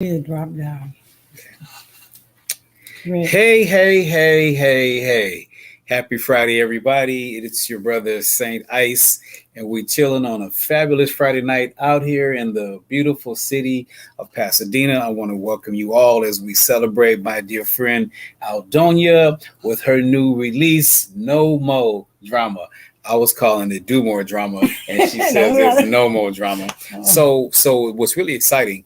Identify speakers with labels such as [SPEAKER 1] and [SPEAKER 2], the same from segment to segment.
[SPEAKER 1] It dropped down. Red.
[SPEAKER 2] Hey. Happy Friday, everybody. It's your brother, Saint Ice, and we're chilling on a fabulous Friday night out here in the beautiful city of Pasadena. I want to welcome you all as we celebrate my dear friend Aldonia with her new release, No Mo Drama. I was calling it Do More Drama, and she says it's No More Drama. So what's really exciting,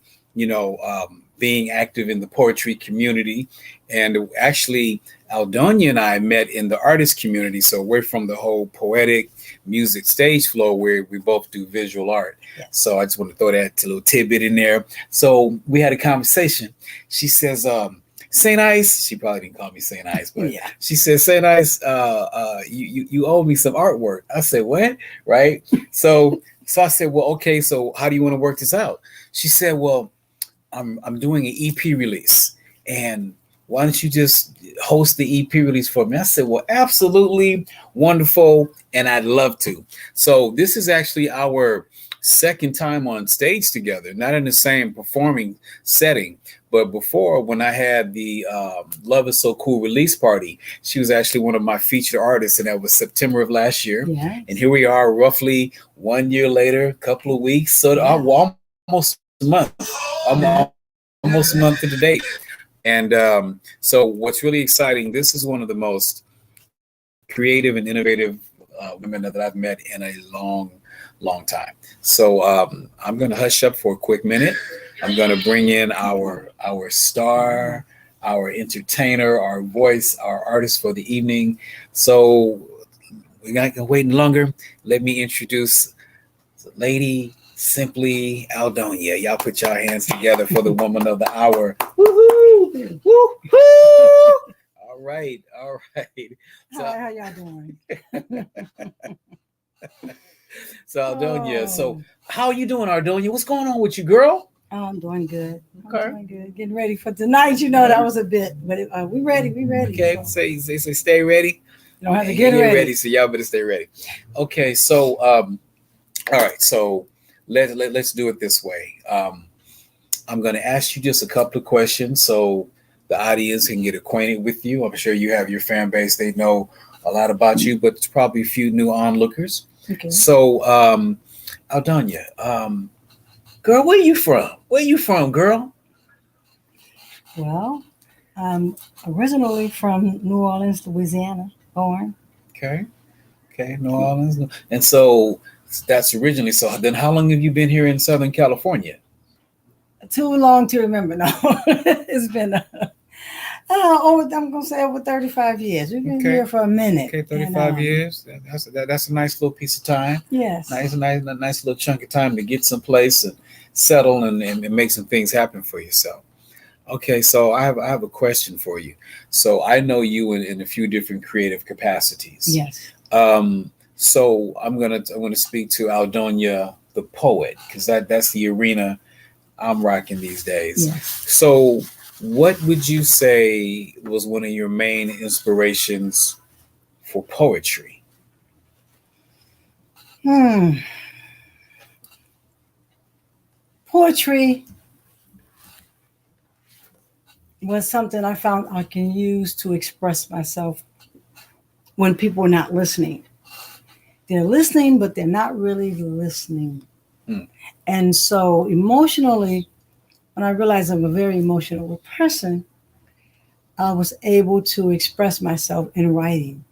[SPEAKER 2] being active in the poetry community, and actually Aldonia and I met in the artist community. So we're from the whole poetic music stage flow where we both do visual art.
[SPEAKER 1] Yes.
[SPEAKER 2] So I just want to throw that little tidbit in there. So we had a conversation. She says, Saint Ice, she probably didn't call me Saint Ice, but
[SPEAKER 1] Yeah.
[SPEAKER 2] she said, Saint Ice, you owe me some artwork. I said, what? Right? So I said, well, okay, so how do you want to work this out? She said, well, I'm doing an EP release, and why don't you just host the EP release for me? I said, well, absolutely wonderful, and I'd love to. So this is actually our second time on stage together, not in the same performing setting, but before, when I had the Love Is So Cool release party, she was actually one of my featured artists, and that was September of last year.
[SPEAKER 1] Yeah.
[SPEAKER 2] And here we are roughly 1 year later, a couple of weeks, so almost a month. Almost a month to the date. And so what's really exciting, this is one of the most creative and innovative women that I've met in a long time. So I'm going to hush up for a quick minute. I'm going to bring in our star, our entertainer, our voice, our artist for the evening. So we're not waiting longer. Let me introduce Lady Simply Aldonia. Y'all put your hands together for the woman of the hour. Woo-hoo! Woo-hoo! All right.
[SPEAKER 1] So, how y'all doing?
[SPEAKER 2] So Aldonia, so how are you doing, Aldonia? What's going on with you, girl?
[SPEAKER 1] Oh, I'm doing good.
[SPEAKER 2] Okay.
[SPEAKER 1] I'm doing good. Getting ready for tonight. That was a bit, but we ready.
[SPEAKER 2] Okay,
[SPEAKER 1] So.
[SPEAKER 2] say stay ready.
[SPEAKER 1] You don't have to get ready.
[SPEAKER 2] So y'all better stay ready. Okay, so all right, so let's do it this way. I'm going to ask you just a couple of questions so the audience can get acquainted with you. I'm sure you have your fan base; they know a lot about you, but there's probably a few new onlookers.
[SPEAKER 1] Okay.
[SPEAKER 2] So, Aldonia, girl, where you from, girl?
[SPEAKER 1] Well, I'm originally from New Orleans, Louisiana, born.
[SPEAKER 2] Okay, New Orleans, and so that's originally. So then, how long have you been here in Southern California?
[SPEAKER 1] Too long to remember now. It's been I'm gonna say over 35 years. We've been here for a minute.
[SPEAKER 2] Okay, 35 years. That's a nice little piece of time.
[SPEAKER 1] Yes.
[SPEAKER 2] Nice little chunk of time to get someplace and settle and make some things happen for yourself. Okay, so I have a question for you. So I know you in a few different creative capacities.
[SPEAKER 1] Yes.
[SPEAKER 2] So I'm gonna speak to Aldonia the poet, because that's the arena I'm rocking these days.
[SPEAKER 1] Yes.
[SPEAKER 2] So what would you say was one of your main inspirations for poetry?
[SPEAKER 1] Poetry was something I found I can use to express myself when people are not listening. They're listening, but they're not really listening. And so emotionally, when I realized I'm a very emotional person, I was able to express myself in writing.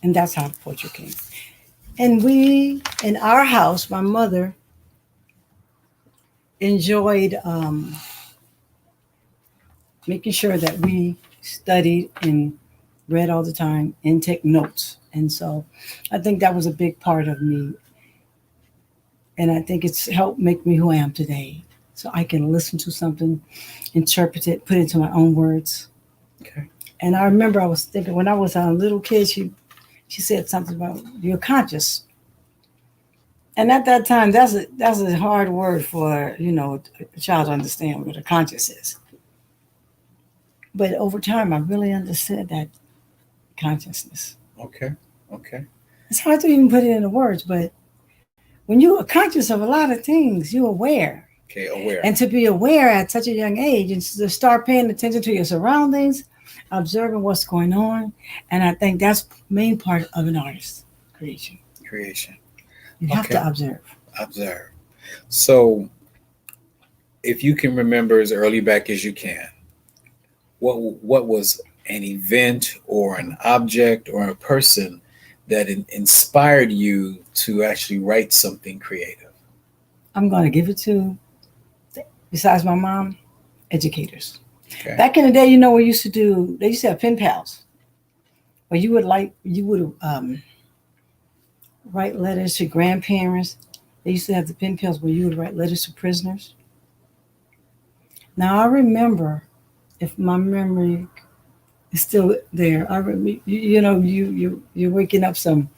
[SPEAKER 1] And that's how poetry came. And we, in our house, my mother enjoyed making sure that we studied and read all the time and take notes. And so I think that was a big part of me. And I think it's helped make me who I am today. So I can listen to something, interpret it, put it into my own words.
[SPEAKER 2] Okay.
[SPEAKER 1] And I remember I was thinking when I was a little kid, she said something about you're conscious. And at that time, that's a hard word for, a child to understand what a conscious is. But over time, I really understood that consciousness.
[SPEAKER 2] Okay.
[SPEAKER 1] It's hard to even put it into words, but when you are conscious of a lot of things, you're aware.
[SPEAKER 2] Okay, aware.
[SPEAKER 1] And to be aware at such a young age and to start paying attention to your surroundings, observing what's going on. And I think that's the main part of an artist creation.
[SPEAKER 2] Creation.
[SPEAKER 1] You have
[SPEAKER 2] Okay.
[SPEAKER 1] to observe.
[SPEAKER 2] Observe. So, if you can remember as early back as you can, what was an event or an object or a person that inspired you to actually write something creative?
[SPEAKER 1] I'm going to give it to, besides my mom, educators.
[SPEAKER 2] Okay.
[SPEAKER 1] Back in the day, we used to do, they used to have pen pals where you would write letters to grandparents. They used to have the pen pals where you would write letters to prisoners. Now I remember, if my memory is still there, I remember, you're waking up some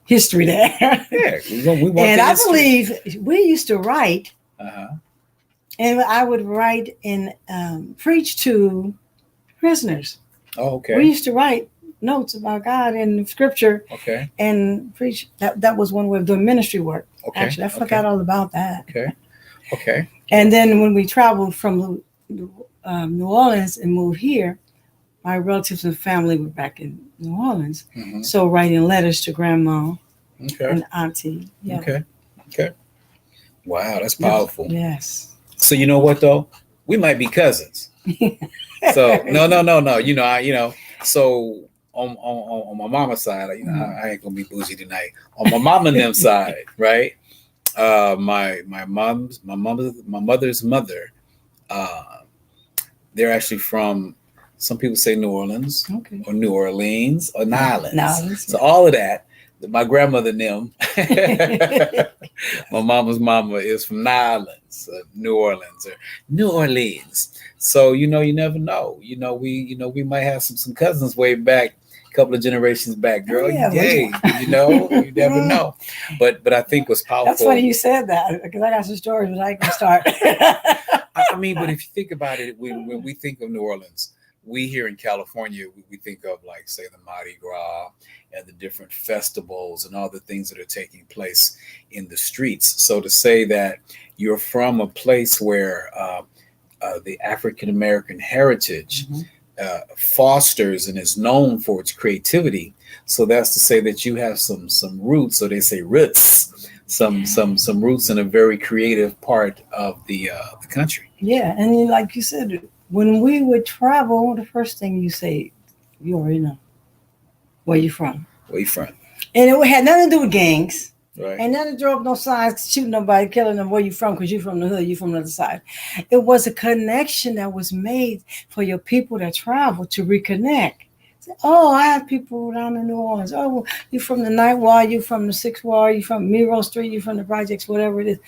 [SPEAKER 1] history there.
[SPEAKER 2] Yeah, we want
[SPEAKER 1] And
[SPEAKER 2] the
[SPEAKER 1] I
[SPEAKER 2] history.
[SPEAKER 1] believe we used to write,
[SPEAKER 2] Uh-huh.
[SPEAKER 1] and I would write and preach to prisoners.
[SPEAKER 2] Oh,
[SPEAKER 1] We
[SPEAKER 2] okay.
[SPEAKER 1] used to write notes about God and Scripture
[SPEAKER 2] Okay.
[SPEAKER 1] and preach. That was one way of doing ministry work.
[SPEAKER 2] Okay.
[SPEAKER 1] Actually, I forgot all about that.
[SPEAKER 2] Okay. Okay.
[SPEAKER 1] And then when we traveled from New Orleans and moved here, my relatives and family were back in New Orleans.
[SPEAKER 2] Mhm.
[SPEAKER 1] So writing letters to grandma
[SPEAKER 2] Okay.
[SPEAKER 1] and auntie. Yeah.
[SPEAKER 2] Okay. Okay. Wow, that's powerful.
[SPEAKER 1] Yes.
[SPEAKER 2] So you know what though? We might be cousins. So no. So on my mama's side, I ain't gonna be bougie tonight. On my mom and them side, right? My mother's mother, they're actually from, some people say New Orleans
[SPEAKER 1] Okay.
[SPEAKER 2] or New Orleans or Nylons.
[SPEAKER 1] Nylons,
[SPEAKER 2] So all of that. My grandmother and them. My mama's mama is from Nylons, New Orleans, or New Orleans. So you never know. We might have some cousins way back, a couple of generations back, girl.
[SPEAKER 1] Yeah,
[SPEAKER 2] Yay, you never know. But I think what's powerful.
[SPEAKER 1] That's funny you said that, because I got some stories, but I ain't gonna start.
[SPEAKER 2] I mean, but if you think about it, when we think of New Orleans, we here in California, we think of, like, say, the Mardi Gras and the different festivals and all the things that are taking place in the streets. So to say that you're from a place where the African American heritage fosters and is known for its creativity, so that's to say that you have some roots. So they say roots, some roots in a very creative part of the country.
[SPEAKER 1] Yeah, and like you said, when we would travel, the first thing you say, you already know where you from.
[SPEAKER 2] Where you from?
[SPEAKER 1] And it had nothing to do with gangs.
[SPEAKER 2] Right.
[SPEAKER 1] And nothing to draw up no signs, shooting nobody, killing them. Where you from? Because you from the hood, you from the other side. It was a connection that was made for your people that travel to reconnect. Say, oh, I have people down in New Orleans. Oh, well, you from the Ninth Ward, you from the Sixth Ward, you from Miro Street, you from the projects, whatever it is.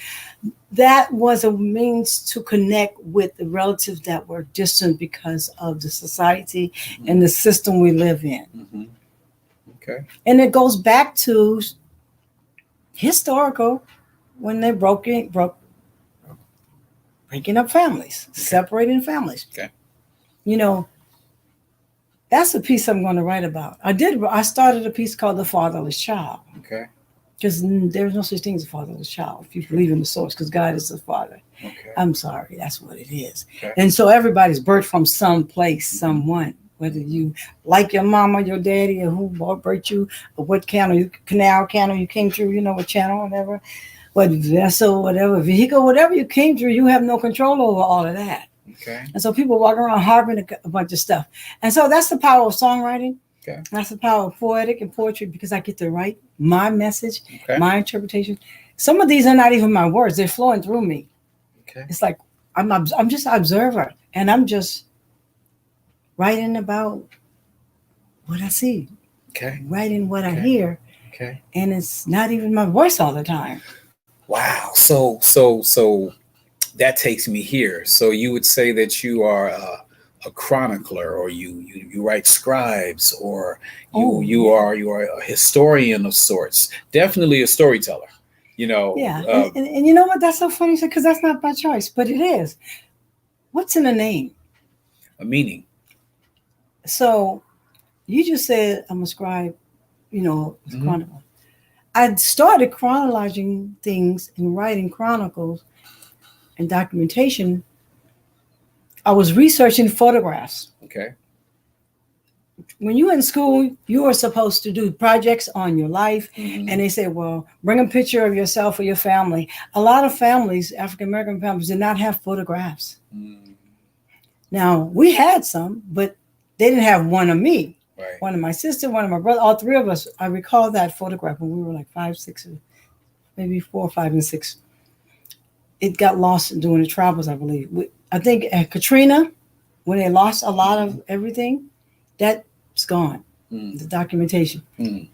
[SPEAKER 1] That was a means to connect with the relatives that were distant because of the society and the system we live in.
[SPEAKER 2] Mm-hmm. Okay.
[SPEAKER 1] And it goes back to historical, when they breaking up families, separating families.
[SPEAKER 2] Okay.
[SPEAKER 1] That's a piece I'm going to write about. I started a piece called The Fatherless Child.
[SPEAKER 2] Okay.
[SPEAKER 1] Because there's no such thing as a fatherless child if you believe in the source, because God is the father.
[SPEAKER 2] Okay.
[SPEAKER 1] I'm sorry, that's what it is.
[SPEAKER 2] Okay.
[SPEAKER 1] And so everybody's birthed from some place, someone, whether you like your mama, your daddy, or who birthed you, or what canal you came through, what channel, whatever, what vessel, whatever vehicle, whatever you came through, you have no control over all of that.
[SPEAKER 2] Okay.
[SPEAKER 1] And so people walk around harboring a bunch of stuff. And so that's the power of songwriting.
[SPEAKER 2] Okay.
[SPEAKER 1] That's the power of poetic and poetry, because I get to write my message, my interpretation. Some of these are not even my words; they're flowing through me.
[SPEAKER 2] Okay.
[SPEAKER 1] It's like I'm just an observer, and I'm just writing about what I see, writing what I hear, and it's not even my voice all the time.
[SPEAKER 2] Wow. So that takes me here. So you would say that you are a chronicler, or you write scribes, or you are a historian of sorts. Definitely a storyteller.
[SPEAKER 1] Yeah, and you know what? That's so funny, because that's not by choice, but it is. What's in a name?
[SPEAKER 2] A meaning.
[SPEAKER 1] So you just said I'm a scribe, chronicle. I started chronologizing things and writing chronicles and documentation, I was researching photographs.
[SPEAKER 2] Okay.
[SPEAKER 1] When you're in school, you are supposed to do projects on your life.
[SPEAKER 2] Mhm.
[SPEAKER 1] And they say, well, bring a picture of yourself or your family. A lot of families, African American families, did not have photographs.
[SPEAKER 2] Mm.
[SPEAKER 1] Now, we had some, but they didn't have one of me.
[SPEAKER 2] Right.
[SPEAKER 1] One of my sister, one of my brother, all three of us. I recall that photograph when we were like 5, 6, maybe 4, 5, and 6. It got lost during the travels, I believe. I think at Katrina, when they lost a lot of everything, that's gone, the documentation.
[SPEAKER 2] Mm.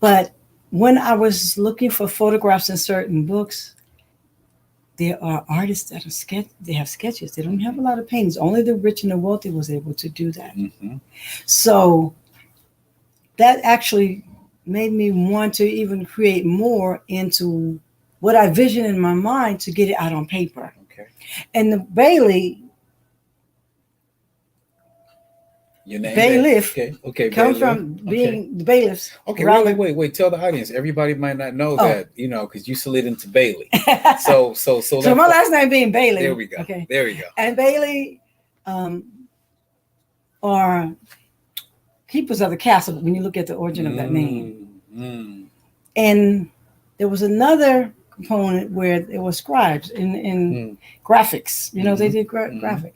[SPEAKER 1] But when I was looking for photographs in certain books, there are artists that are they have sketches. They don't have a lot of paintings. Only the rich and the wealthy was able to do that.
[SPEAKER 2] Mm-hmm.
[SPEAKER 1] So that actually made me want to even create more into what I vision in my mind to get it out on paper.
[SPEAKER 2] Okay.
[SPEAKER 1] And the Bailey,
[SPEAKER 2] Your name?
[SPEAKER 1] bailiff,
[SPEAKER 2] Okay. Okay.
[SPEAKER 1] comes
[SPEAKER 2] bailiff.
[SPEAKER 1] from being the bailiffs.
[SPEAKER 2] Okay.
[SPEAKER 1] around
[SPEAKER 2] Wait. Tell the audience. Everybody might not know
[SPEAKER 1] Oh.
[SPEAKER 2] that, because you slid into Bailey.
[SPEAKER 1] the-
[SPEAKER 2] So
[SPEAKER 1] my last name being Bailey.
[SPEAKER 2] There we go.
[SPEAKER 1] Okay.
[SPEAKER 2] There we go.
[SPEAKER 1] And Bailey are keepers of the castle when you look at the origin of that name.
[SPEAKER 2] Mm.
[SPEAKER 1] And there was another component where there were scribes in graphics. They did graphic.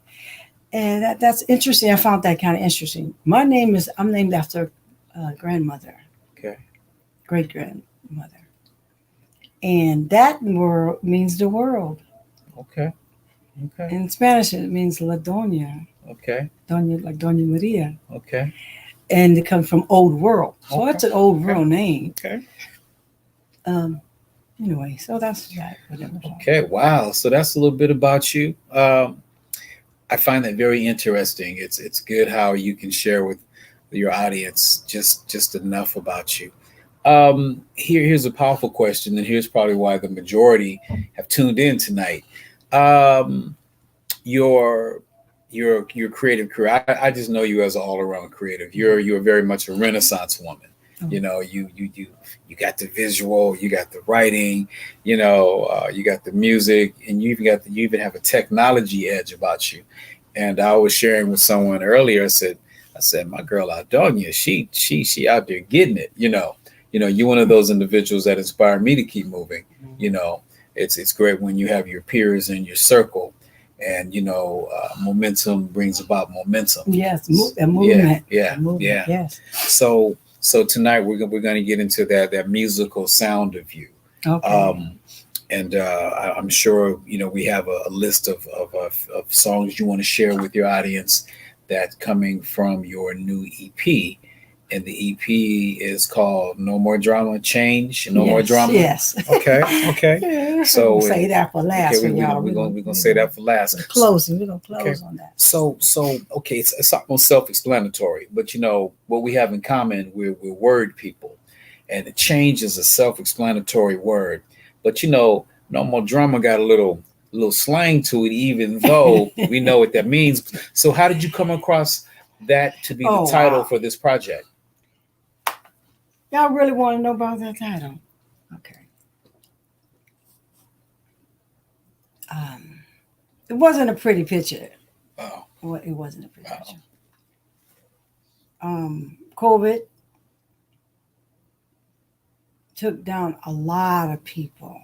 [SPEAKER 1] And that's interesting. I found that kind of interesting. I'm named after a grandmother.
[SPEAKER 2] Okay.
[SPEAKER 1] Great grandmother. And that word means the world.
[SPEAKER 2] Okay.
[SPEAKER 1] In Spanish, it means La Doña.
[SPEAKER 2] Okay.
[SPEAKER 1] Doña, like Doña Maria.
[SPEAKER 2] Okay.
[SPEAKER 1] And it comes from Old World. So
[SPEAKER 2] Okay.
[SPEAKER 1] that's an Old World name.
[SPEAKER 2] Okay.
[SPEAKER 1] Anyway, so that's that. Whatever.
[SPEAKER 2] Okay. Wow. So that's a little bit about you. I find that very interesting. It's good how you can share with your audience just enough about you. Here's a powerful question, and here's probably why the majority have tuned in tonight. Your creative career. I just know you as an all around creative. You're very much a Renaissance woman.
[SPEAKER 1] Oh.
[SPEAKER 2] You got the visual, you got the writing, you got the music, and you even have a technology edge about you. And I was sharing with someone earlier. I said, my girl Aldonia, she out there getting it. You're one of those individuals that inspire me to keep moving. It's great when you have your peers in your circle, and momentum brings about momentum.
[SPEAKER 1] Yes, a movement.
[SPEAKER 2] Yeah.
[SPEAKER 1] Yes.
[SPEAKER 2] So tonight we're going to get into that musical sound of you.
[SPEAKER 1] Okay.
[SPEAKER 2] I'm sure we have a list of songs you want to share with your audience that's coming from your new EP. And the EP is called No More Drama, Change, No More Drama.
[SPEAKER 1] Yes.
[SPEAKER 2] Okay. So
[SPEAKER 1] we'll say that for last.
[SPEAKER 2] Okay, we're gonna say that for last.
[SPEAKER 1] We're gonna close on that.
[SPEAKER 2] So okay, it's almost self-explanatory, but what we have in common, we're word people, and change is a self-explanatory word. But No More Drama got a little slang to it, even though we know what that means. So how did you come across that to be the title for this project?
[SPEAKER 1] Y'all really want to know about that title? Okay. It wasn't a pretty picture.
[SPEAKER 2] Oh.
[SPEAKER 1] Well, it wasn't a pretty picture. COVID took down a lot of people.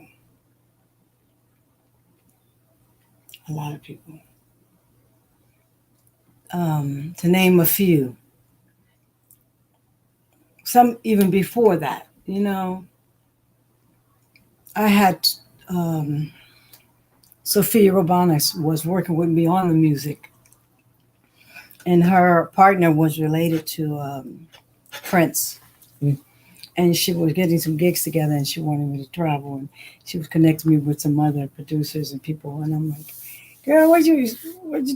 [SPEAKER 1] To name a few. Some even before that, I had Sophia Robanis was working with me on the music, and her partner was related to Prince. And she was getting some gigs together, and she wanted me to travel, and she was connecting me with some other producers and people. And I'm like, girl, what you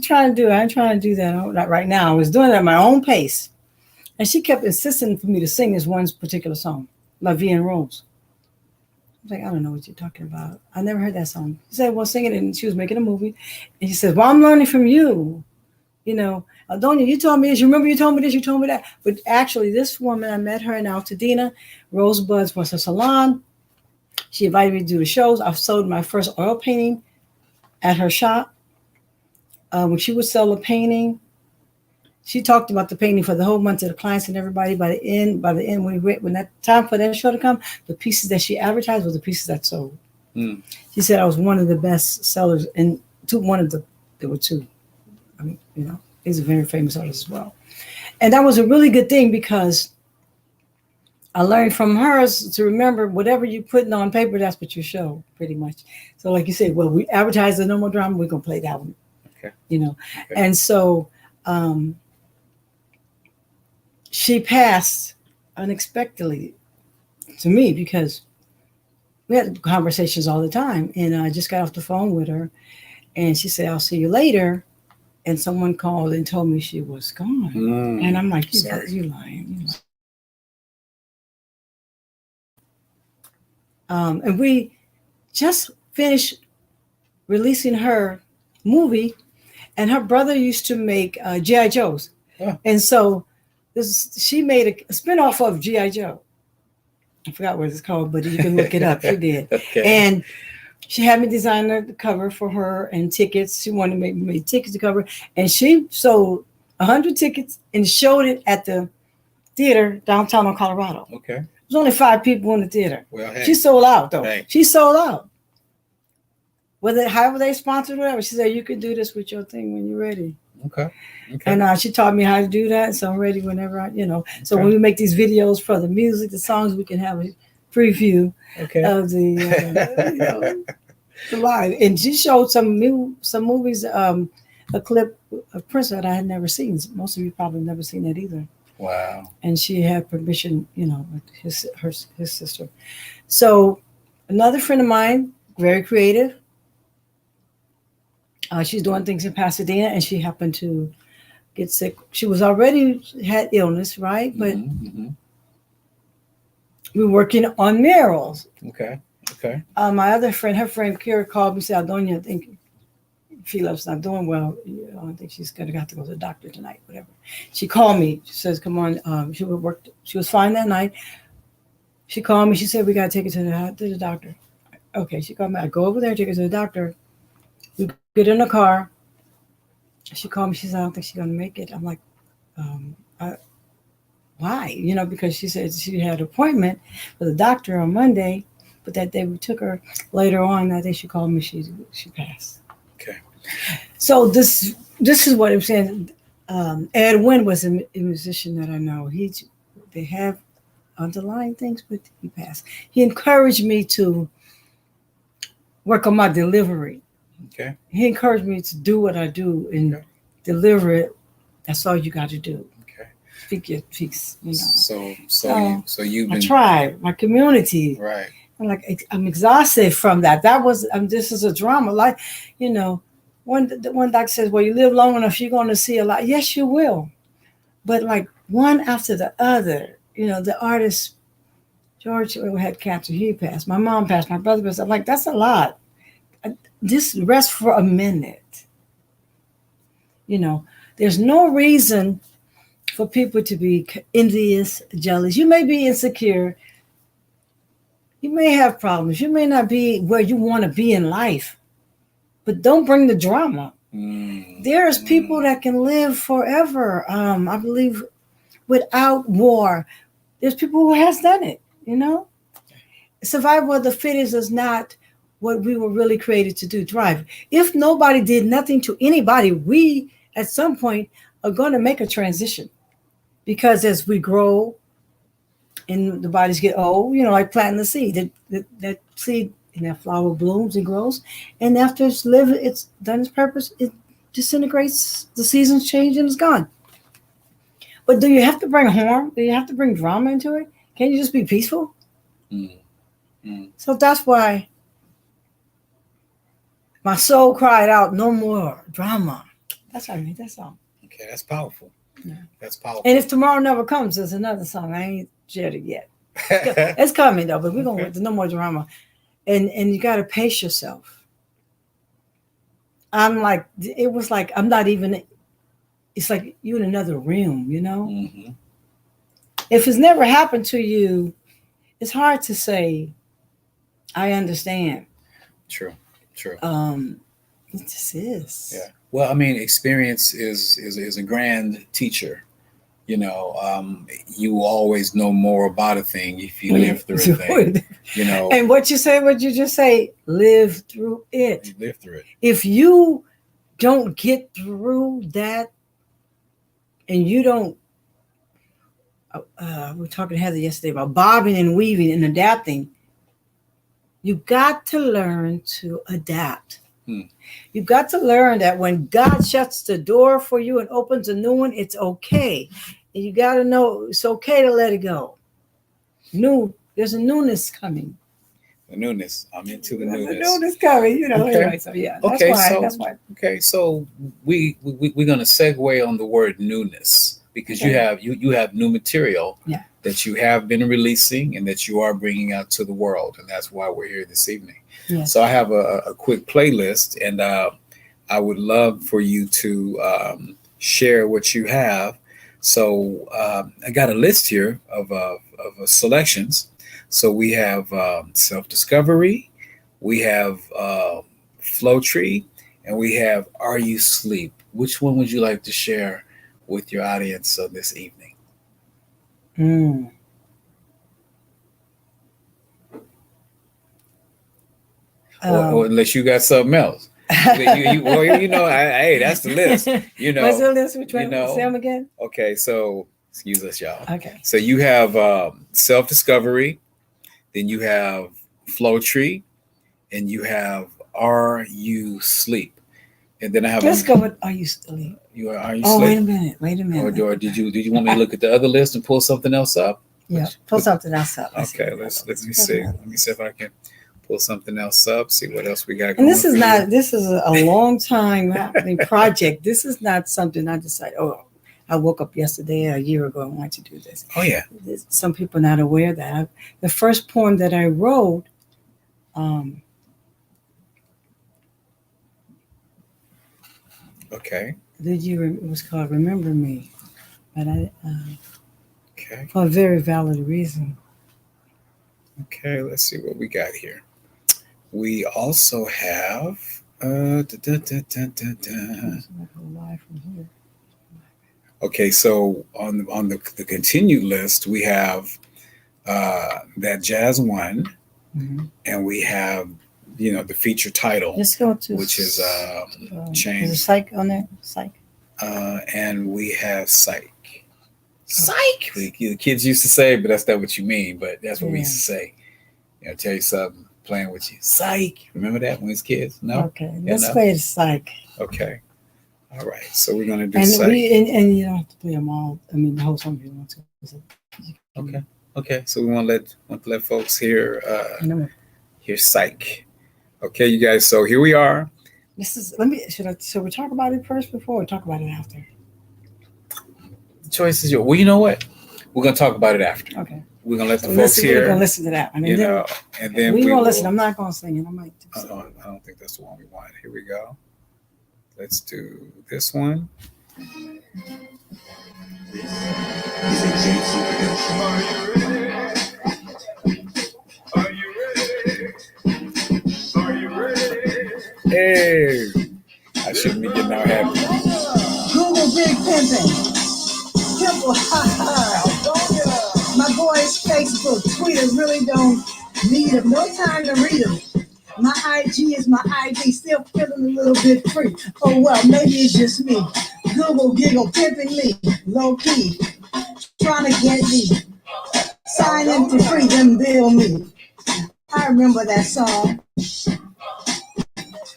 [SPEAKER 1] trying to do? I ain't trying to do that. Not right now. I was doing it at my own pace. And she kept insisting for me to sing this one particular song, La Vie en Rose. I was like, I don't know what you're talking about. I never heard that song. She said, well, sing it. And she was making a movie. And she said, well, I'm learning from you. Aldonia, you told me this. You remember you told me this, you told me that. But actually, this woman, I met her in Altadena. Rosebuds was her salon. She invited me to do the shows. I sold my first oil painting at her shop. When she would sell a painting, she talked about the painting for the whole month to the clients and everybody. By the end, when that time for that show to come, the pieces that she advertised were the pieces that sold.
[SPEAKER 2] Mm.
[SPEAKER 1] She said I was one of the best sellers, and there were two. I mean, he's a very famous artist as well. And that was a really good thing because I learned from hers to remember whatever you're putting on paper, that's what you show, pretty much. So, like you said, well, we advertise the No More Drama, we're gonna play that one.
[SPEAKER 2] Okay.
[SPEAKER 1] Okay. And so she passed unexpectedly to me because we had conversations all the time. And I just got off the phone with her, and she said, "I'll see you later." And someone called and told me she was gone. And I'm like, you lying. And we just finished releasing her movie, and her brother used to make G.I. Joes. Yeah. And so she made a spinoff of G.I. Joe. I forgot what it's called, but you can look it up. She did. Okay. And she had me design the cover for her and tickets. She wanted to make me tickets to cover. And she sold 100 tickets and showed it at the theater downtown in Colorado.
[SPEAKER 2] Okay.
[SPEAKER 1] There's only 5 people in the theater.
[SPEAKER 2] Well, hey.
[SPEAKER 1] She sold out, though.
[SPEAKER 2] Hey.
[SPEAKER 1] She sold out. However they sponsored whatever. She said, you can do this with your thing when you're ready.
[SPEAKER 2] Okay.
[SPEAKER 1] And she taught me how to do that. So I'm ready whenever So when we make these videos for the music, the songs, we can have a preview of the live. And she showed some movies, a clip of Prince that I had never seen. Most of you probably never seen that either.
[SPEAKER 2] Wow.
[SPEAKER 1] And she had permission, with his sister. So another friend of mine, very creative. She's doing things in Pasadena, and she happened to get sick. She was already had illness, right? But we were working on murals.
[SPEAKER 2] Okay.
[SPEAKER 1] My other friend, her friend Kira, called me and said, Aldonia, I think Philip's not doing well. I think she's going to have to go to the doctor tonight, whatever. She called me. She says, come on. She was fine that night. She called me. She said, we got to take her to the doctor. Okay, she called me. I go over there, take her to the doctor. We get in the car. She called me. She said, I don't think she's going to make it. I'm like, why? Because she said she had an appointment with a doctor on Monday, but that day we took her later on. That day she called me. She passed.
[SPEAKER 2] Okay.
[SPEAKER 1] So this is what I'm saying. Ed Wynn was a musician that I know. They have underlying things, but he passed. He encouraged me to work on my delivery.
[SPEAKER 2] Okay. He
[SPEAKER 1] encouraged me to do what I do and deliver it. That's all you got to do.
[SPEAKER 2] Okay.
[SPEAKER 1] Speak your piece,
[SPEAKER 2] So you've been.
[SPEAKER 1] My tribe, my community.
[SPEAKER 2] Right.
[SPEAKER 1] I'm exhausted from that. This is a drama. Like, one doctor says, well, you live long enough, you're going to see a lot. Yes, you will. But like one after the other, the artist, George had cancer. He passed. My mom passed. My brother passed. I'm like, that's a lot. Just rest for a minute. There's no reason for people to be envious, jealous. You may be insecure. You may have problems. You may not be where you want to be in life, but don't bring the drama. There's people that can live forever. I believe without war. There's people who has done it. Survival of the fittest is not what we were really created to do. Thrive. If nobody did nothing to anybody, we at some point are going to make a transition, because as we grow and the bodies get old, like planting the seed, that seed and that flower blooms and grows, and after it's done its purpose, it disintegrates. The seasons change and it's gone. But do you have to bring harm? Do you have to bring drama into it? Can't you just be peaceful? So that's why my soul cried out, no more drama. That's why I made that song.
[SPEAKER 2] Okay, that's powerful. Yeah. That's powerful.
[SPEAKER 1] And if tomorrow never comes, there's another song. I ain't shared it yet. It's coming though, but we're going to no more drama. And you got to pace yourself. I'm like, I'm not even, it's like you in another realm, If it's never happened to you, it's hard to say, I understand.
[SPEAKER 2] True.
[SPEAKER 1] It just is.
[SPEAKER 2] Yeah. Well, I mean, experience is a grand teacher. You always know more about a thing if you live through a thing.
[SPEAKER 1] And what you just say, live through it.
[SPEAKER 2] You live through it.
[SPEAKER 1] If you don't get through that, and you don't, we were talking to Heather yesterday about bobbing and weaving and adapting. You got to learn to adapt. You've got to learn that when God shuts the door for you and opens a new one, it's okay. And you got to know it's okay to let it go. There's a newness coming.
[SPEAKER 2] The newness. I'm into the newness.
[SPEAKER 1] The newness coming, Okay.
[SPEAKER 2] Anyway,
[SPEAKER 1] so yeah,
[SPEAKER 2] okay,
[SPEAKER 1] that's why.
[SPEAKER 2] Okay, so we're gonna segue on the word newness because you have new material that you have been releasing and that you are bringing out to the world, and that's why we're here this evening.
[SPEAKER 1] Yes.
[SPEAKER 2] So I have a quick playlist, and I would love for you to share what you have. So I got a list here of selections. So we have Self-Discovery, we have Flow Tree, and we have Are You Sleep? Which one would you like to share with your audience this evening? Or unless you got something else. Hey, that's the list.
[SPEAKER 1] What's the list? Which one? Say them again.
[SPEAKER 2] Okay, so excuse us, y'all.
[SPEAKER 1] Okay.
[SPEAKER 2] So you have Self-Discovery, then you have Flow Tree, and you have Are You Sleep? And then I have.
[SPEAKER 1] Let's go with Are You Sleep?
[SPEAKER 2] Are You Sleep?
[SPEAKER 1] Oh, wait a minute.
[SPEAKER 2] Or did you want me to look at the other list and pull something else up?
[SPEAKER 1] Yeah, pull something else up.
[SPEAKER 2] Okay, let me see. Let me see if I can pull something else up. See what else we got.
[SPEAKER 1] And this is a long time happening project. This is not something I decided. Oh, I woke up yesterday, a year ago, and wanted to do this.
[SPEAKER 2] Oh yeah.
[SPEAKER 1] Some people are not aware of that. The first poem that I wrote.
[SPEAKER 2] Okay.
[SPEAKER 1] It was called "Remember Me," but
[SPEAKER 2] okay.
[SPEAKER 1] For a very valid reason.
[SPEAKER 2] Okay, let's see what we got here. We also have Okay, so on the continued list we have that jazz one, and we have the feature title.
[SPEAKER 1] Let's go to
[SPEAKER 2] which is Change.
[SPEAKER 1] Is Psych on there? Psych.
[SPEAKER 2] And we have Psych. Psych. The kids used to say, but that's not what you mean. But that's what we used to say. Tell you something, playing with you. Psych. Remember that when we was kids? No.
[SPEAKER 1] Okay, let's play the Psych.
[SPEAKER 2] Okay. All right. So we're gonna do
[SPEAKER 1] and
[SPEAKER 2] Psych.
[SPEAKER 1] And you don't have to play them all. I mean, the whole song if you want to.
[SPEAKER 2] Okay. Okay. So we want to let folks hear Psych. Okay, you guys. So here we are.
[SPEAKER 1] Should we talk about it first before or talk about it after?
[SPEAKER 2] The choice is yours. Well, you know what? We're gonna talk about it after.
[SPEAKER 1] Okay.
[SPEAKER 2] We're gonna let the folks hear.
[SPEAKER 1] We're gonna listen to that.
[SPEAKER 2] And then
[SPEAKER 1] we're gonna listen. I'm not gonna sing it. I might.
[SPEAKER 2] I don't think that's the one we want. Here we go. Let's do this one.
[SPEAKER 3] This is a Jason production. Are you ready? Are you ready?
[SPEAKER 2] Hey, I shouldn't be getting out happy.
[SPEAKER 4] Google Big Pimpin'. Pimple, Aldonia. My boys Facebook, Twitter really don't need them. No time to read them. My IG is my ID, still feeling a little bit free. Oh well, maybe it's just me. Google giggle, pimping me, low key, trying to get me. Sign in for free, then bill me. I remember that song.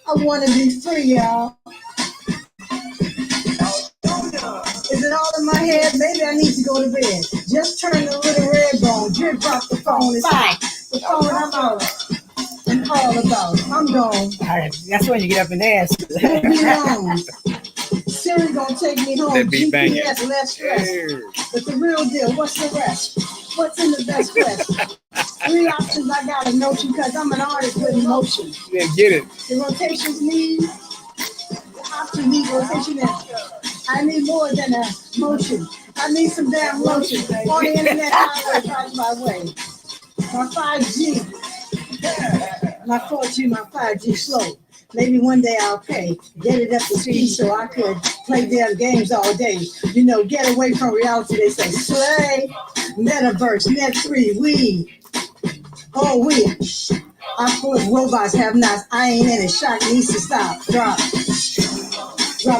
[SPEAKER 4] I wanna be free, y'all. Is it all in my head? Maybe I need to go to bed. Just turn the little red bone, drip drop the phone. It's fine. The phone I'm out. And all about it. I'm gone.
[SPEAKER 1] That's when you get up and dance.
[SPEAKER 4] Leave me alone. Siri gonna take me home.
[SPEAKER 2] That beat banging.
[SPEAKER 4] GPS, less stress. But the real deal, what's the rest? What's in the best quest? 3 options, I got a notion, cause I'm an artist with emotion.
[SPEAKER 2] Yeah, get it.
[SPEAKER 4] The rotations need, the options need rotation. I need more than a motion. I need some damn lotion. On the internet highway, drives my way. My 5G. My 4G, my 5G slow. Maybe one day I'll pay, get it up to speed so I could play damn games all day. You know, get away from reality. They say, slay, metaverse, net3, we. Oh, we. I'm full of robots, have nots. I ain't in it. Shock needs to stop. Drop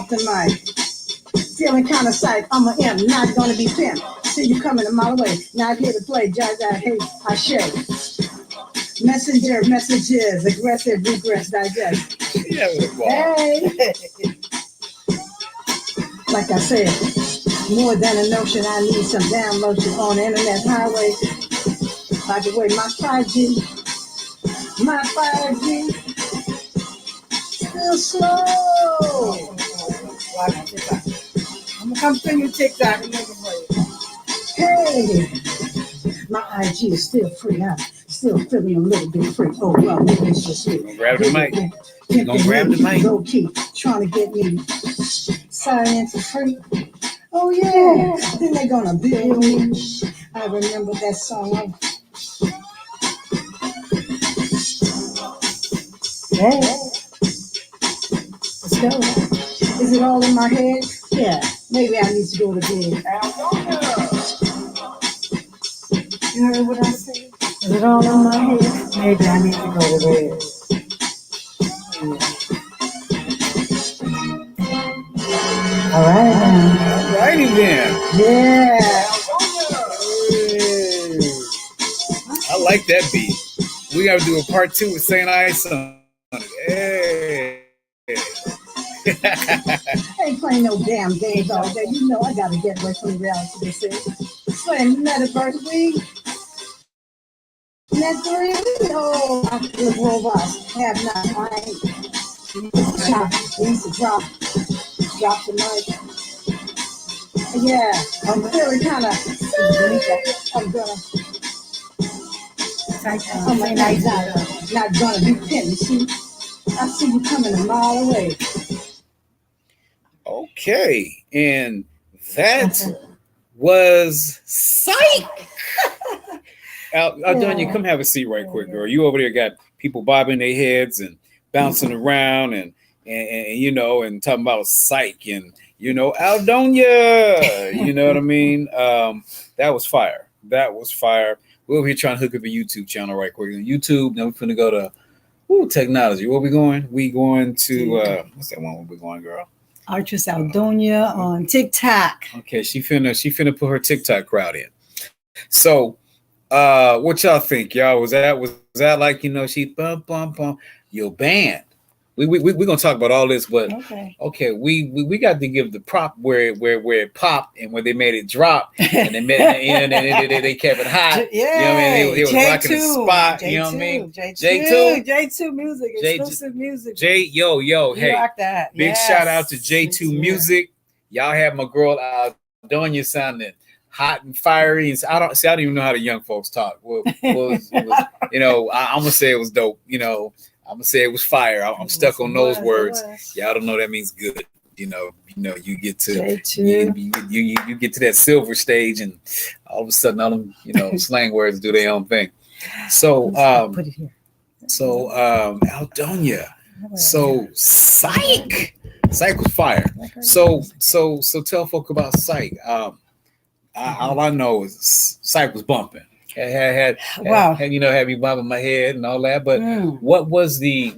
[SPEAKER 4] the mic. Feeling kind of psyched. I'm a imp, not gonna be pimp. See you coming a mile away. Not here to play. Jaja, hate, I shake. Messenger, messages, aggressive, regress, digest.
[SPEAKER 2] Yeah,
[SPEAKER 4] Hey, like I said, more than a notion. I need some damn lotion on the internet highway. By the way, my 5G still slow.
[SPEAKER 1] I'm gonna come through your TikTok and make it for you.
[SPEAKER 4] Hey, my IG is still free. I'm still feeling a little bit free. Oh, well, maybe it's just me.
[SPEAKER 2] Grab the mic. You gonna grab the mic?
[SPEAKER 4] Low key, trying to get me science free. Oh, yeah. Then they're gonna build me. I remember that song. Hey, let's go. Is it all in my head? Yeah, maybe I need to go to bed. You heard what I said? Is it all in my head? Maybe I need to go to bed. All right, then.
[SPEAKER 2] Alrighty then.
[SPEAKER 4] Yeah.
[SPEAKER 2] I like that beat. We gotta do a part 2 with St. Ice on it. Hey.
[SPEAKER 4] I ain't playing no damn games all day. You know I gotta get away from the reality. They say, playing metaverse week. Net3, oh, I feel robots. Have not. I ain't. Needs to drop the mic. Yeah, I'm feeling kind of. I'm gonna. I'm like, not gonna be pinned. See, I see you coming a mile away.
[SPEAKER 2] Okay, and that was Psych. Aldonia, come have a seat right quick, girl. You over there got people bobbing their heads and bouncing around and you know, and talking about Psych and, you know, Aldonia. You know what I mean? That was fire. That was fire. We're over here trying to hook up a YouTube channel right quick. YouTube, then we're finna go to technology. Where we going? We going to what's that one where we going, girl?
[SPEAKER 1] Artress Aldonia on TikTok.
[SPEAKER 2] Okay, she finna put her TikTok crowd in. So what y'all think, y'all? Was that like, you know, she bum your band? We're gonna talk about all this, but okay, we got to give the prop where it popped and where they made it drop and they made it in and they kept it hot.
[SPEAKER 1] Yeah,
[SPEAKER 2] you know what I mean? They was rocking the spot. You know what I mean?
[SPEAKER 1] J2 music, exclusive music.
[SPEAKER 2] Yo,
[SPEAKER 1] You
[SPEAKER 2] hey,
[SPEAKER 1] rock that.
[SPEAKER 2] Big shout out to J2 Music. Y'all have my girl Aldonia sounding hot and fiery. And I don't even know how the young folks talk. Well, you know, I'm gonna say it was dope. You know, I'm gonna say it was fire. I'm stuck on those words. Y'all don't know that means good. You know, you get to you get to that silver stage, and all of a sudden, all them slang words do their own thing. So,
[SPEAKER 1] put it here.
[SPEAKER 2] So, Aldonia. So, Psych was fire. So tell folk about Psych. All I know is Psych was bumping. Had you bobbing my head and all that. But what was the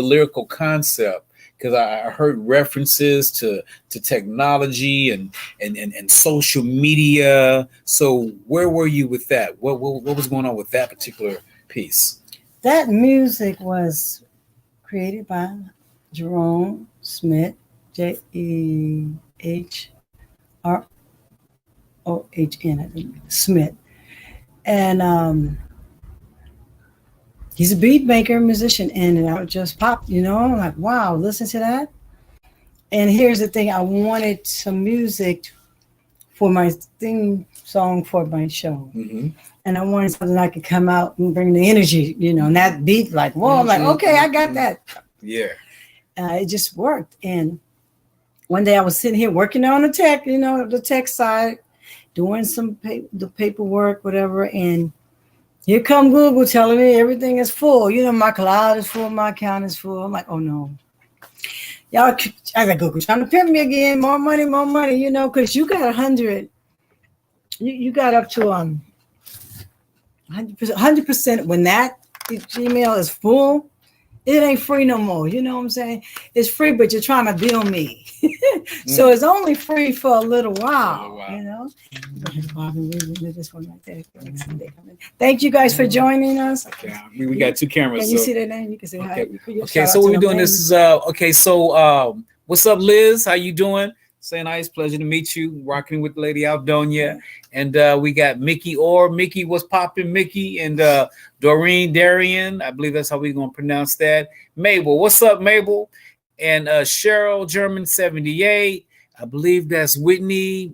[SPEAKER 2] lyrical concept? Because I heard references to technology and social media. So where were you with that? What was going on with that particular piece?
[SPEAKER 1] That music was created by Jerome Smith, JEHROHN, I think, Smith. And he's a beat maker, musician, and I just popped, I'm like, wow, listen to that. And here's the thing, I wanted some music for my theme song for my show. Mm-hmm. And I wanted something I could come out and bring the energy, and that beat, like, whoa, I'm like, okay, I got that.
[SPEAKER 2] Yeah.
[SPEAKER 1] It just worked. And one day I was sitting here working on the tech, the tech side, doing the paperwork, whatever. And Here come Google telling me everything is full. You know, my cloud is full, my account is full. I'm like, oh no. Y'all, I got Google trying to pimp me again. More money, you know, because you got 100. You got up to 100%. When that Gmail is full, it ain't free no more. You know what I'm saying? It's free, but you're trying to bill me. So it's only free for a little while. You know? This one right there. Thank you guys for joining us.
[SPEAKER 2] Okay. We got two cameras.
[SPEAKER 1] Can you see their name? You can say hi.
[SPEAKER 2] Okay, so what we're doing this is okay. So what's up, Liz? How you doing? Say nice, pleasure to meet you. Rocking with Lady Aldonia, and we got Mickey Mickey, what's popping, Mickey, and Doreen Darian. I believe that's how we're gonna pronounce that. Mabel, what's up, Mabel? And Cheryl German 78. I believe that's Whitney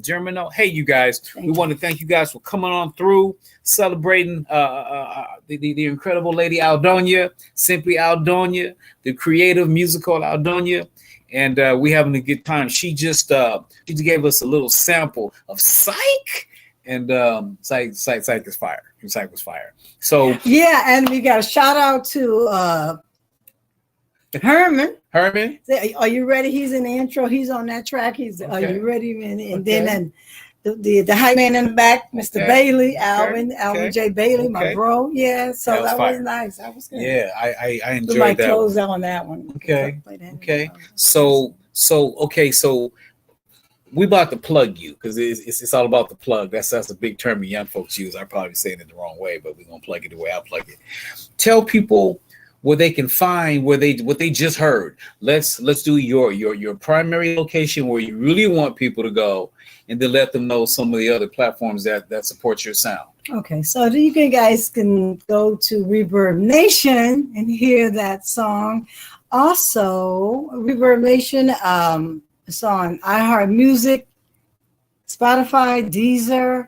[SPEAKER 2] Germano. Hey, you guys, we want to thank you guys for coming on through, celebrating the incredible Lady Aldonia, simply Aldonia, the creative musical Aldonia. And we having a good time. She just gave us a little sample of Psych, and Psych is fire. Psych was fire. So
[SPEAKER 1] yeah, and we got a shout out to Herman.
[SPEAKER 2] Herman,
[SPEAKER 1] are you ready? He's in the intro. He's on that track. He's are you ready? And then the high man in the back, Mr. Bailey, Alvin J. Bailey, my bro. Yeah, so that was nice. That was good.
[SPEAKER 2] Yeah, I enjoyed
[SPEAKER 1] that.
[SPEAKER 2] That.
[SPEAKER 1] Close out on that one.
[SPEAKER 2] Okay. So we about to plug you because it's all about the plug. That's a big term young folks use. I'm probably saying it the wrong way, but we're gonna plug it the way I plug it. Tell people where they can find what they just heard. Let's do your primary location where you really want people to go, and then let them know some of the other platforms that support your sound.
[SPEAKER 1] Okay, so you guys can go to Reverb Nation and hear that song. Also, Reverb Nation, it's on iHeart Music, Spotify, Deezer.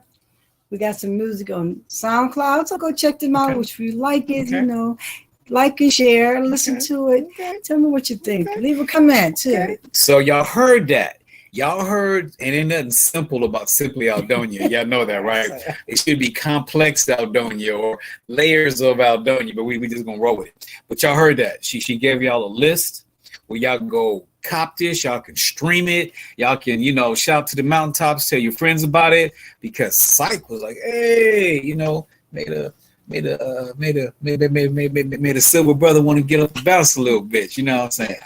[SPEAKER 1] We got some music on SoundCloud, so go check them out. Which if you like it, you know, like and share, listen to it. Tell me what you think. Leave a comment too.
[SPEAKER 2] So y'all heard that. Y'all heard, and ain't nothing simple about Simply Aldonia. Y'all know that, right? It should be complex Aldonia or layers of Aldonia, but we just gonna roll with it. But y'all heard that. She gave y'all a list where y'all can go cop this, y'all can stream it, y'all can, you know, shout to the mountaintops, tell your friends about it, because Psych was like, hey, you know, made a silver brother want to get up and bounce a little bit, you know what I'm saying?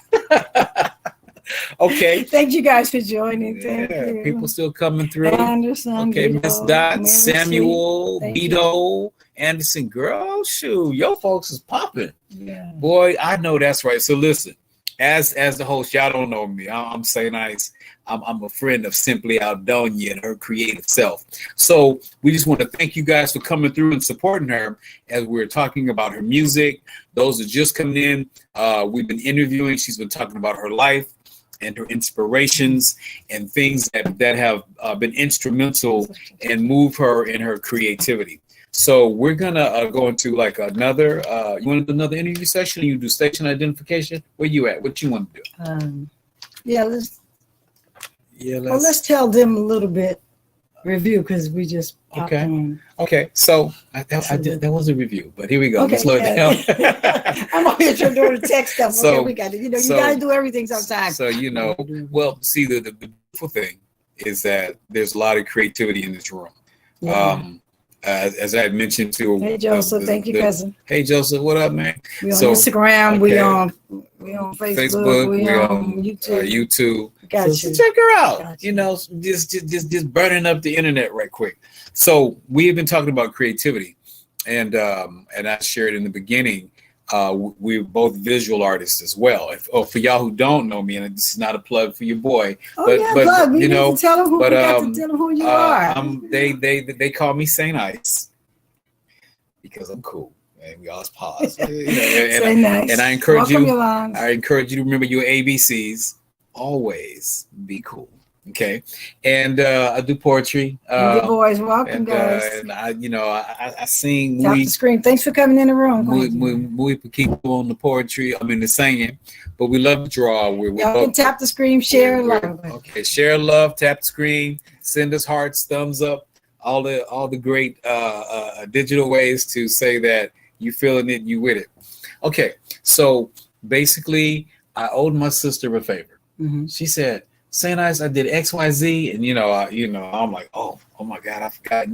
[SPEAKER 2] Okay.
[SPEAKER 1] Thank you guys for joining. Thank you.
[SPEAKER 2] People still coming through.
[SPEAKER 1] Anderson.
[SPEAKER 2] Okay, Miss Dot, Samuel, Beto, Anderson, girl, shoot, your folks is popping.
[SPEAKER 1] Yeah.
[SPEAKER 2] Boy, I know that's right. So listen, as the host, y'all don't know me. I'm Say Nice. I'm a friend of Simply Aldonia and her creative self. So we just want to thank you guys for coming through and supporting her as we're talking about her music. Those are just coming in. We've been interviewing. She's been talking about her life and her inspirations and things that have been instrumental and move her in her creativity. So we're gonna go into like another. You want to do another interview session? Or you do station identification? Where you at? What you want to do?
[SPEAKER 1] Let's tell them a little bit review because we just popped on.
[SPEAKER 2] Okay. So that was a review, but here we go. Let's slow it down.
[SPEAKER 1] I'm over here trying to do the tech stuff. So we got it. You know, you gotta do everything sometimes.
[SPEAKER 2] So you know, well, see, the beautiful thing is that there's a lot of creativity in this room. Yeah. As I had mentioned to
[SPEAKER 1] Joseph, thank you, cousin.
[SPEAKER 2] Hey Joseph, what up, man?
[SPEAKER 1] We on Instagram, we on Facebook, we on
[SPEAKER 2] YouTube.
[SPEAKER 1] So
[SPEAKER 2] check her out. You know, just burning up the internet right quick. So we have been talking about creativity, and I shared in the beginning. We're both visual artists as well. For y'all who don't know me, and this is not a plug for your boy, but you know,
[SPEAKER 1] tell them who you are.
[SPEAKER 2] They call me Saint Ice because I'm cool, and we always pause. And I encourage you. I encourage you to remember your ABCs. Always be cool. Okay, and I do poetry.
[SPEAKER 1] Good boys, welcome, guys.
[SPEAKER 2] And I sing.
[SPEAKER 1] Tap the screen. Thanks for coming in the room.
[SPEAKER 2] We keep on the poetry. I mean the singing, but we love to draw.
[SPEAKER 1] Y'all can tap the screen, share love.
[SPEAKER 2] Okay, share love, tap the screen, send us hearts, thumbs up, all the great digital ways to say that you feeling it, you with it. Okay, so basically, I owed my sister a favor.
[SPEAKER 1] Mm-hmm.
[SPEAKER 2] She said, "Saint Ice, I did X, Y, Z," and I'm like, oh my God, I've forgotten.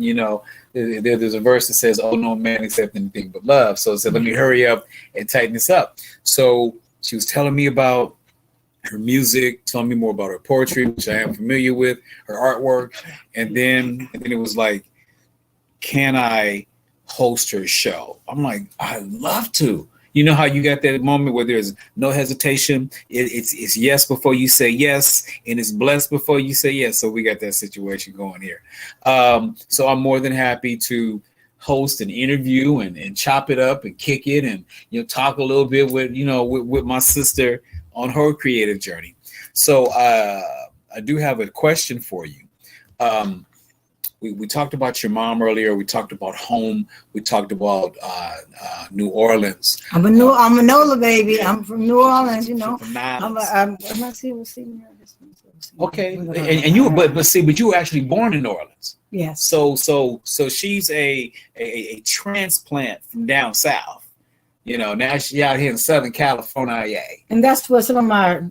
[SPEAKER 2] There's a verse that says, "Oh, no man accept anything but love." So I said, let me hurry up and tighten this up. So she was telling me about her music, telling me more about her poetry, which I am familiar with, her artwork, and then it was like, can I host her show? I'm like, I'd love to. You know how you got that moment where there's no hesitation? It's yes before you say yes, and it's blessed before you say yes. So we got that situation going here. So I'm more than happy to host an interview and chop it up and kick it and talk a little bit with my sister on her creative journey. So I do have a question for you. We talked about your mom earlier. We talked about home. We talked about New Orleans.
[SPEAKER 1] I'm a NOLA baby. I'm from New Orleans,
[SPEAKER 2] From Niles.
[SPEAKER 1] I'm not seeing.
[SPEAKER 2] Okay, and you, but you were actually born in New Orleans.
[SPEAKER 1] Yes.
[SPEAKER 2] So she's a transplant from down south. Now she's out here in Southern California.
[SPEAKER 1] And that's where some of my,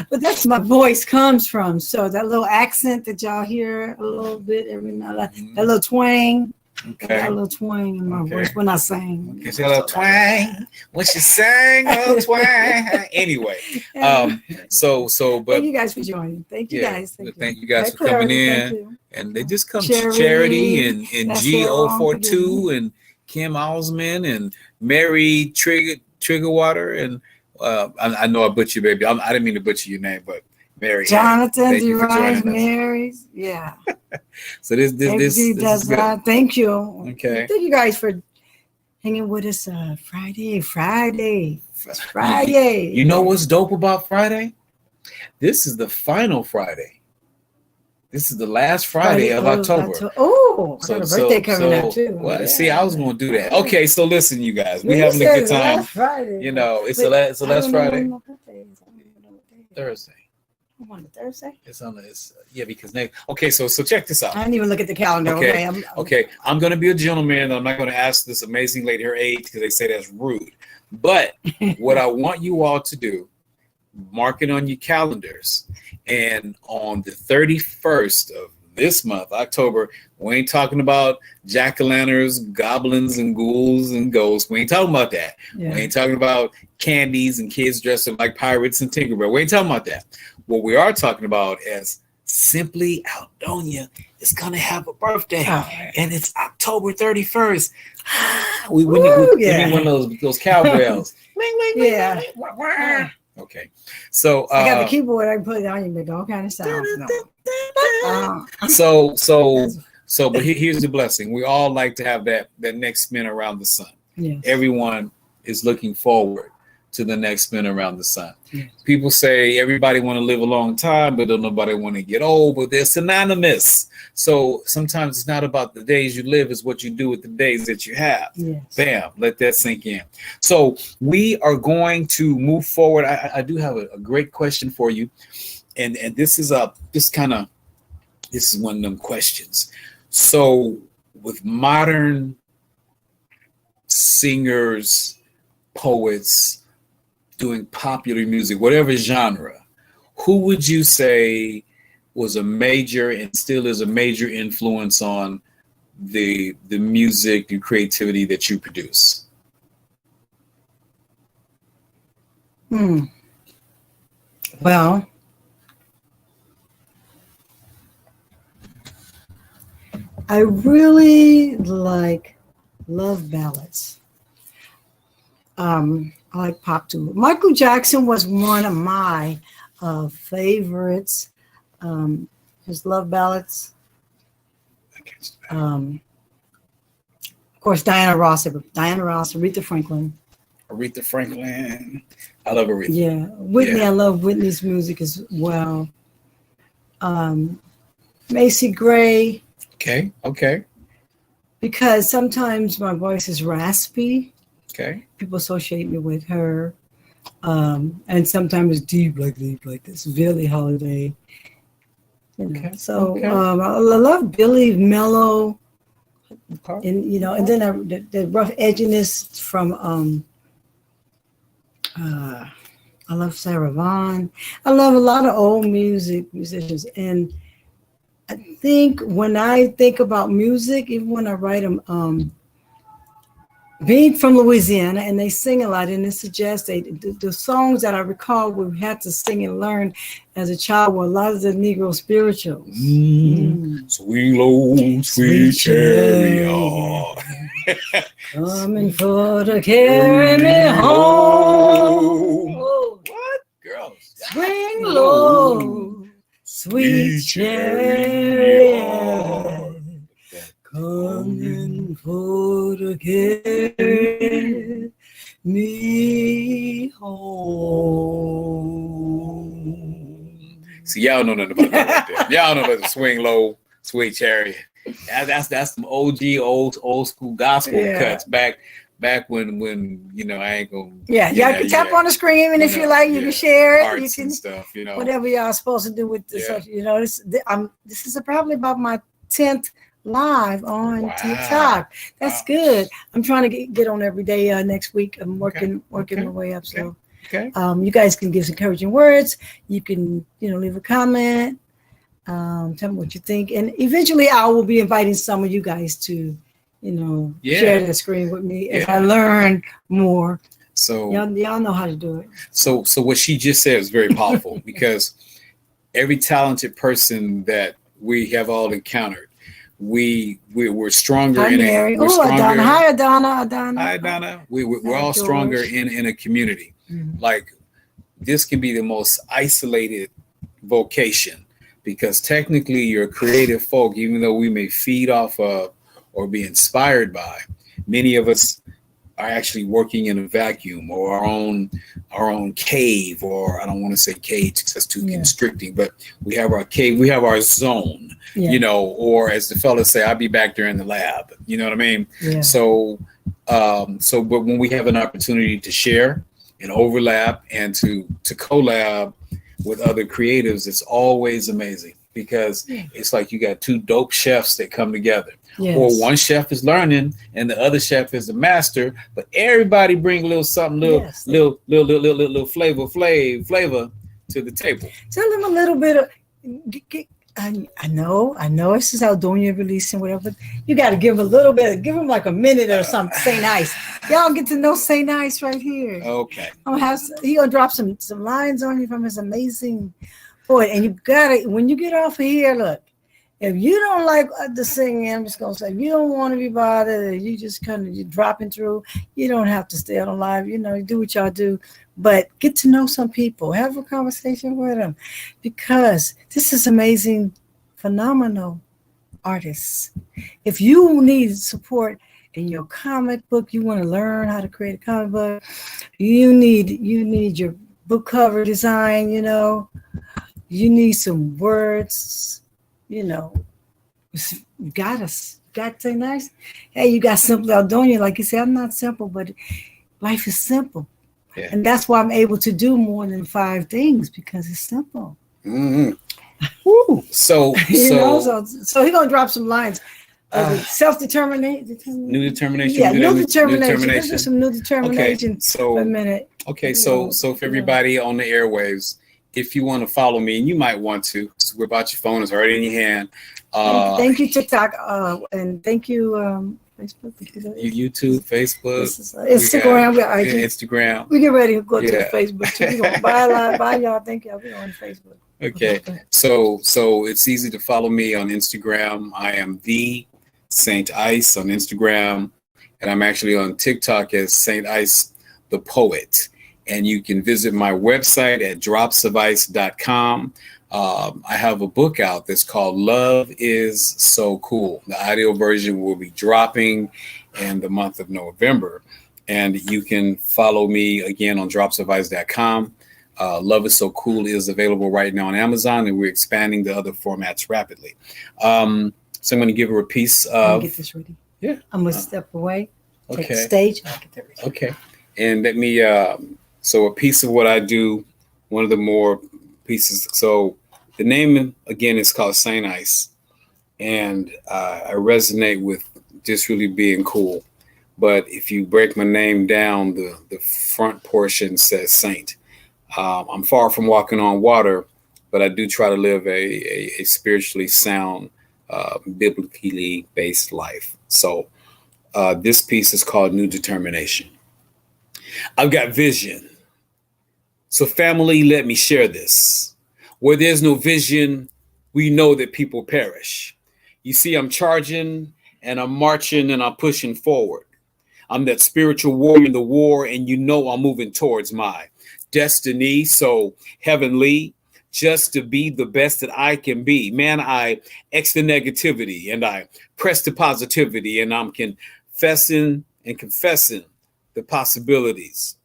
[SPEAKER 1] but that's my voice comes from. So that little accent that y'all hear a little bit every now and then, that little twang.
[SPEAKER 2] Okay.
[SPEAKER 1] Got a little twang in my voice when I sing.
[SPEAKER 2] Okay, so a little twang. When she sang, a little twang. Anyway, but
[SPEAKER 1] thank you guys for joining. Thank you guys.
[SPEAKER 2] Thank you guys for coming in. And they just come
[SPEAKER 1] Charity
[SPEAKER 2] and G042 and Kim Osman and Mary Triggerwater and I know I butchered you, baby. I didn't mean to butcher your name, but Mary.
[SPEAKER 1] Jonathan DeRise, Mary's, yeah.
[SPEAKER 2] So this is good.
[SPEAKER 1] Thank you.
[SPEAKER 2] Okay.
[SPEAKER 1] Thank you guys for hanging with us. Friday.
[SPEAKER 2] You know what's dope about Friday? This is the final Friday. This is the last Friday of October.
[SPEAKER 1] I got a birthday coming up too.
[SPEAKER 2] Well, see, I was going to do that. Okay, so listen, you guys, we're having a good time.
[SPEAKER 1] Last Friday.
[SPEAKER 2] It's the last Friday. Thursday.
[SPEAKER 1] I'm on Thursday.
[SPEAKER 2] Because next. Okay, so check this out.
[SPEAKER 1] I didn't even look at the calendar.
[SPEAKER 2] Okay. I'm going to be a gentleman. I'm not going to ask this amazing lady her age because they say that's rude. But what I want you all to do, mark it on your calendars. And on the 31st of this month, October, we ain't talking about jack-o'-lanterns, goblins, and ghouls and ghosts. We ain't talking about that. Yeah. We ain't talking about candies and kids dressed up like pirates and Tinkerbell. We ain't talking about that. What we are talking about is Simply Aldonia is going to have a birthday. And it's October 31st. We need one of those cowbells.
[SPEAKER 1] Yeah.
[SPEAKER 2] Okay, so
[SPEAKER 1] I got the keyboard. I can put it on. You make all kind of sounds.
[SPEAKER 2] But here's the blessing. We all like to have that next spin around the sun.
[SPEAKER 1] Yes.
[SPEAKER 2] Everyone is looking forward to the next spin around the sun.
[SPEAKER 1] Yes.
[SPEAKER 2] People say everybody want to live a long time, but don't nobody want to get old. But they're synonymous. So sometimes it's not about the days you live, it's what you do with the days that you have.
[SPEAKER 1] Yes.
[SPEAKER 2] Bam, let that sink in. So we are going to move forward. I do have a great question for you. And this is one of them questions. So with modern singers, poets, doing popular music, whatever genre, who would you say was a major and still is a major influence on the music and creativity that you produce?
[SPEAKER 1] Well, I really love ballads. I like pop too. Michael Jackson was one of my favorites. His love ballads. Of course, Diana Ross, Aretha Franklin.
[SPEAKER 2] Aretha Franklin. I love Aretha.
[SPEAKER 1] Yeah. Whitney, yeah. I love Whitney's music as well. Macy Gray.
[SPEAKER 2] Okay. Because
[SPEAKER 1] sometimes my voice is raspy.
[SPEAKER 2] Okay.
[SPEAKER 1] People associate me with her. And sometimes it's deep like this. Billie Holiday.
[SPEAKER 2] Okay.
[SPEAKER 1] So
[SPEAKER 2] Okay.
[SPEAKER 1] I love Billy Mello,
[SPEAKER 2] Okay.
[SPEAKER 1] and and then the rough edginess from I love Sarah Vaughan. I love a lot of old musicians, and I think when I think about music, even when I write them, being from Louisiana, and they sing a lot, and it suggests the songs that I recall we had to sing and learn as a child were a lot of the Negro spirituals.
[SPEAKER 2] Sweet low, sweet chariot.
[SPEAKER 1] Coming for to carry me home.
[SPEAKER 2] What? Girls.
[SPEAKER 1] Swing low, sweet chariot. Coming for to carry me home.
[SPEAKER 2] See, y'all know nothing about that right there. Y'all know about the swing low, sweet chariot. That's some old school gospel cuts back when I ain't gonna.
[SPEAKER 1] Y'all can tap on the screen, and if you like, you can share it.
[SPEAKER 2] Arts
[SPEAKER 1] You can
[SPEAKER 2] and stuff,
[SPEAKER 1] whatever y'all supposed to do with this. This is probably about my 10th live on TikTok. That's good. I'm trying to get on every day next week. I'm working my way up. So you guys can give some encouraging words. You can leave a comment. Tell me what you think, and eventually I will be inviting some of you guys to share the screen with me as I learn more.
[SPEAKER 2] So
[SPEAKER 1] y'all know how to do it.
[SPEAKER 2] So what she just said is very powerful because every talented person that we have all encountered, we're stronger in a. We're stronger.
[SPEAKER 1] Adonna. Hi, Adonna.
[SPEAKER 2] Hi, Donna. We're all stronger in a community.
[SPEAKER 1] Mm-hmm.
[SPEAKER 2] Like this can be the most isolated vocation because technically you're creative folk, even though we may feed off of or be inspired by. Many of us are actually working in a vacuum or our own cave, or I don't want to say cage because that's too constricting, but we have our cave, we have our zone, or as the fellas say, I'll be back there in the lab. You know what I mean?
[SPEAKER 1] Yeah.
[SPEAKER 2] So but when we have an opportunity to share and overlap and to collab with other creatives, it's always amazing because it's like you got two dope chefs that come together.
[SPEAKER 1] Yes.
[SPEAKER 2] Or one chef is learning and the other chef is the master, but everybody bring a little something, little flavor to the table.
[SPEAKER 1] Tell them a little bit of. I know this is Aldonia releasing whatever. You got to give them a little bit. Give them like a minute or something. Say nice. Y'all get to know Say Nice right here.
[SPEAKER 2] Okay.
[SPEAKER 1] He gonna drop some lines on you from his amazing poet, and you gotta when you get off of here. Look, if you don't like the singing, I'm just gonna say, if you don't want to be bothered, you just you're dropping through. You don't have to stay on live. You do what y'all do, but get to know some people. Have a conversation with them, because this is amazing, phenomenal artists. If you need support in your comic book, you want to learn how to create a comic book. You need your book cover design. You need some words. You got to say nice. Hey, you got Simple Aldonia. Like you said, I'm not simple, but life is simple. Yeah. And that's why I'm able to do more than 5 things, because it's simple.
[SPEAKER 2] Mm-hmm. Woo. So
[SPEAKER 1] he's going to drop some lines. Self-determination.
[SPEAKER 2] New determination.
[SPEAKER 1] Yeah, new determination. Let's do some new determination for a minute.
[SPEAKER 2] Okay, so for everybody on the airwaves, if you want to follow me, and you might want to, so we're about your phone, it's already in your hand.
[SPEAKER 1] Thank you, TikTok, and thank you, Facebook.
[SPEAKER 2] YouTube, Facebook,
[SPEAKER 1] Instagram.
[SPEAKER 2] Instagram.
[SPEAKER 1] We get ready to go to Facebook too. We're gonna buy a lot. Bye, y'all. Thank y'all. We're on Facebook.
[SPEAKER 2] Okay. So it's easy to follow me on Instagram. I am the Saint Ice on Instagram, and I'm actually on TikTok as Saint Ice the Poet. And you can visit my website at dropsofice.com. I have a book out that's called Love is So Cool. The audio version will be dropping in the month of November. And you can follow me again on dropsofice.com. Love is So Cool is available right now on Amazon, and we're expanding the other formats rapidly. So I'm going to give her a piece of...
[SPEAKER 1] Get this ready.
[SPEAKER 2] Yeah.
[SPEAKER 1] I'm going to step away, take the
[SPEAKER 2] Okay.
[SPEAKER 1] stage, and I'll get that ready.
[SPEAKER 2] Okay. And let me... So a piece of what I do, one of the more pieces. So The name again is called Saint Ice, and I resonate with just really being cool. But if you break my name down, the front portion says Saint. I'm far from walking on water, but I do try to live a spiritually sound, biblically based life. So this piece is called New Determination. I've got vision. So family, let me share this. Where there's no vision, we know that people perish. You see, I'm charging and I'm marching and I'm pushing forward. I'm that spiritual warrior in the war, and you know I'm moving towards my destiny. So heavenly, just to be the best that I can be. Man, I X the negativity and I press the positivity, and I'm confessing and confessing the possibilities.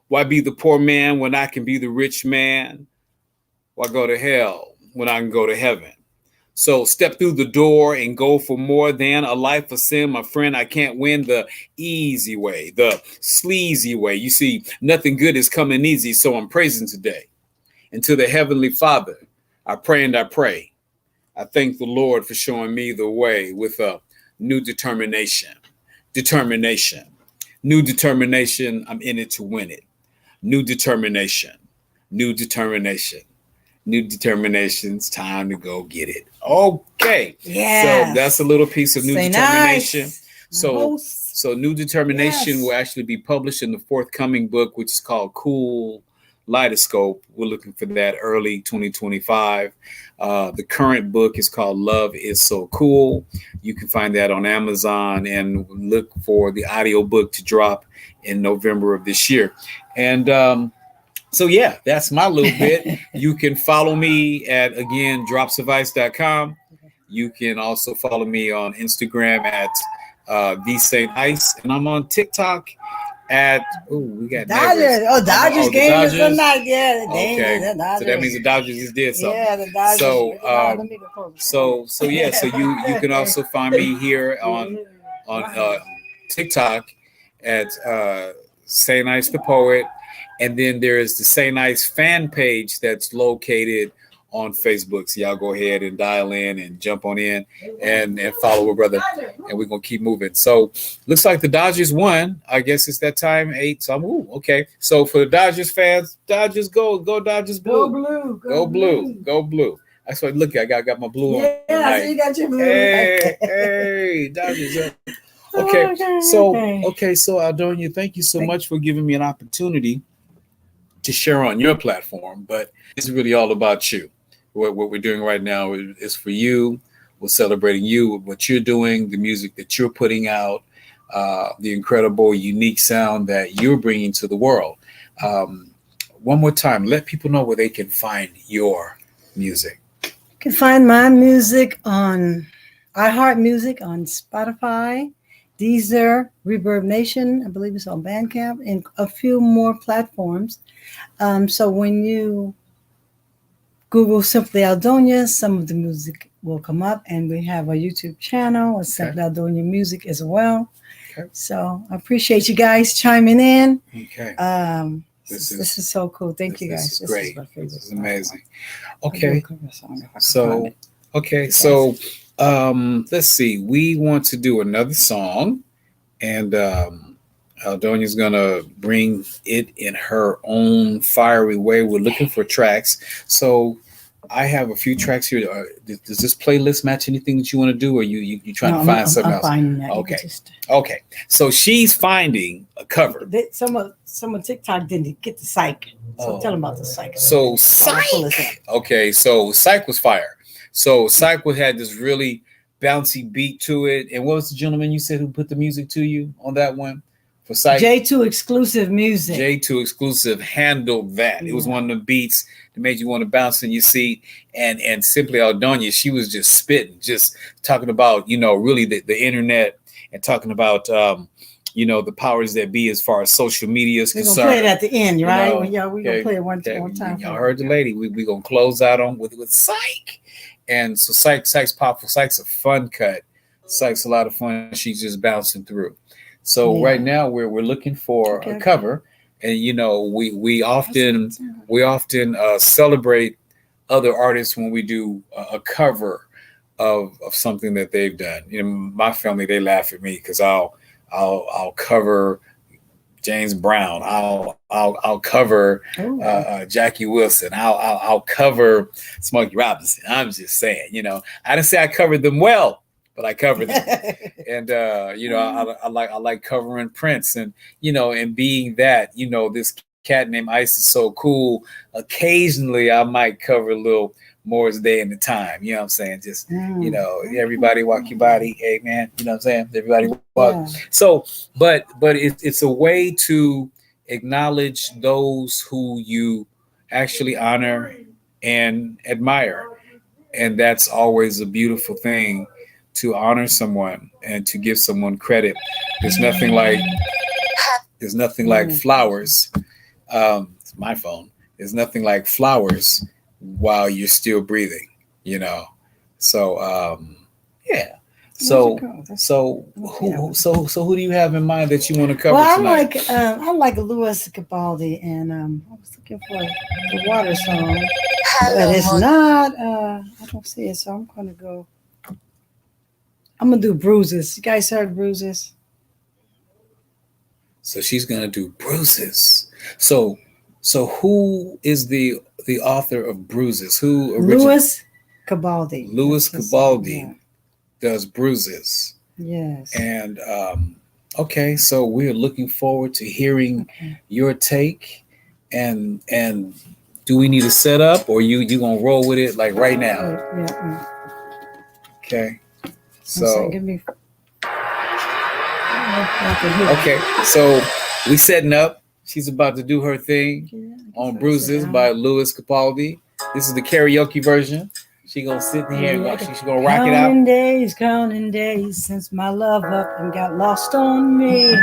[SPEAKER 2] Why be the poor man when I can be the rich man? Why go to hell when I can go to heaven? So step through the door and go for more than a life of sin, my friend. I can't win the easy way, the sleazy way. You see, nothing good is coming easy, so I'm praising today. And to the Heavenly Father, I pray and I pray. I thank the Lord for showing me the way with a new determination. Determination. New determination. I'm in it to win it. New determination. New determination. New determination's time to go get it. Okay.
[SPEAKER 1] Yeah.
[SPEAKER 2] So that's a little piece of new
[SPEAKER 1] Say
[SPEAKER 2] determination.
[SPEAKER 1] nice.
[SPEAKER 2] So new determination
[SPEAKER 1] Yes.
[SPEAKER 2] will actually be published in the forthcoming book, which is called Cool Lightoscope. We're looking for that early 2025. The current book is called Love is So Cool. You can find that on Amazon, and look for the audiobook to drop in November of this year. And so yeah, that's my little bit. You can follow me at, again, dropsofice.com. You can also follow me on Instagram at the Saint Ice, and I'm on TikTok at we got
[SPEAKER 1] Dodgers.
[SPEAKER 2] Nevers.
[SPEAKER 1] Oh, Dodgers
[SPEAKER 2] the
[SPEAKER 1] game is
[SPEAKER 2] Dodgers.
[SPEAKER 1] tonight. Yeah, the
[SPEAKER 2] Okay,
[SPEAKER 1] the Dodgers.
[SPEAKER 2] so that means the Dodgers just did something.
[SPEAKER 1] Yeah, the Dodgers.
[SPEAKER 2] So,
[SPEAKER 1] Let me go close.
[SPEAKER 2] So yeah, so you can also find me here on TikTok at Saint Ice the Poet, and then there is the Saint Ice fan page that's located on Facebook. So y'all go ahead and dial in and jump on in and follow a brother, and we're gonna keep moving. So looks like the Dodgers won. I guess it's that time, 8. So I'm okay. So for the Dodgers fans, Dodgers go Dodgers
[SPEAKER 1] Go
[SPEAKER 2] blue.
[SPEAKER 1] blue.
[SPEAKER 2] Go blue. Go blue. That's what look. I got my blue on.
[SPEAKER 1] Yeah, I see you got your blue.
[SPEAKER 2] Hey, Dodgers. Okay. So Aldonia, thank you so much for giving me an opportunity to share on your platform, but it's really all about you. What we're doing right now is for you. We're celebrating you, what you're doing, the music that you're putting out, the incredible, unique sound that you're bringing to the world. One more time, let people know where they can find your music.
[SPEAKER 1] You can find my music on iHeartMusic, on Spotify, Deezer, Reverb Nation. I believe it's on Bandcamp, and a few more platforms. So when you Google Simply Aldonia, some of the music will come up, and we have a YouTube channel, Simply Aldonia Music as well. Okay. So I appreciate you guys chiming in.
[SPEAKER 2] Okay.
[SPEAKER 1] This is so cool. Thank you guys.
[SPEAKER 2] This is great.
[SPEAKER 1] My favorite.
[SPEAKER 2] This is amazing. Okay. So let's see. We want to do another song, and Aldonia's gonna bring it in her own fiery way. We're looking for tracks. So I have a few tracks here. Does this playlist match anything that you want to do, or you trying to find something else?
[SPEAKER 1] That.
[SPEAKER 2] Okay. So she's finding a cover.
[SPEAKER 1] Someone TikTok didn't get the psych. So tell them about the psych.
[SPEAKER 2] So psych. Okay. So psych was fire. So psych had this really bouncy beat to it. And what was the gentleman you said who put the music to you on that one? For Psych?
[SPEAKER 1] J2 Exclusive Music.
[SPEAKER 2] J2 Exclusive handled that. Yeah. It was one of the beats that made you want to bounce in your seat. And Simply Aldonia, she was just spitting, just talking about, really the internet, and talking about, the powers that be as far as social media is concerned.
[SPEAKER 1] We're going to play it at the end, right?
[SPEAKER 2] We're
[SPEAKER 1] going to play it one time.
[SPEAKER 2] Y'all heard the lady. We're going to close out on with Psych. And so Psych's powerful. Psych's a fun cut. Psych's a lot of fun. She's just bouncing through. So right now we're looking for a cover, and we often celebrate other artists when we do a cover of something that they've done. You know, my family, they laugh at me because I'll cover James Brown. I'll cover Jackie Wilson. I'll cover Smokey Robinson. I'm just saying, you know, I didn't say I covered them well, but I covered them. And you know, I like covering Prince, and you know, and being that, you know, this cat named Ice is so cool. Occasionally, I might cover a little Morris Day in the Time. You know what I'm saying? Just you know, everybody walk your body. Hey man, you know what I'm saying? Everybody walk.
[SPEAKER 1] Yeah.
[SPEAKER 2] So, but it's a way to acknowledge those who you actually honor and admire, and that's always a beautiful thing, to honor someone and to give someone credit. There's nothing like flowers. It's my phone. There's nothing like flowers while you're still breathing, you know. So yeah. So who do you have in mind that you want to cover tonight?
[SPEAKER 1] I like Louis Capaldi, and I was looking for the water song, but it's not. I don't see it, so I'm gonna do Bruises. You guys heard Bruises?
[SPEAKER 2] So she's gonna do Bruises. So who is the author of Bruises?
[SPEAKER 1] Louis Capaldi.
[SPEAKER 2] Louis Capaldi does Bruises.
[SPEAKER 1] Yes.
[SPEAKER 2] And okay, so we're looking forward to hearing your take. And do we need a setup, or you gonna roll with it like right now?
[SPEAKER 1] Yeah.
[SPEAKER 2] Okay. So
[SPEAKER 1] give me.
[SPEAKER 2] Okay, so we setting up. She's about to do her thing on Bruises by Louis Capaldi. This is the karaoke version. She gonna sit in here and she's gonna rock it out.
[SPEAKER 1] Counting days since my love up and got lost on me.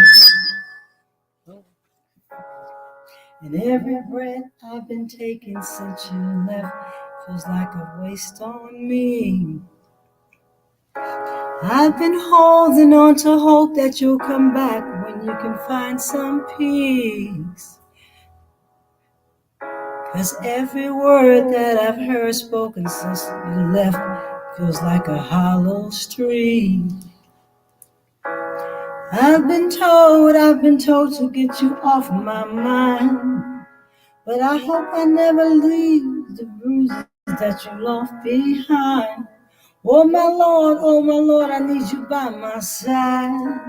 [SPEAKER 1] And every breath I've been taking since you left feels like a waste on me. I've been holding on to hope that you'll come back when you can find some peace. 'Cause every word that I've heard spoken since you left feels like a hollow stream. I've been told to get you off my mind. But I hope I never leave the bruises that you left behind. Oh my Lord, I need you by my side.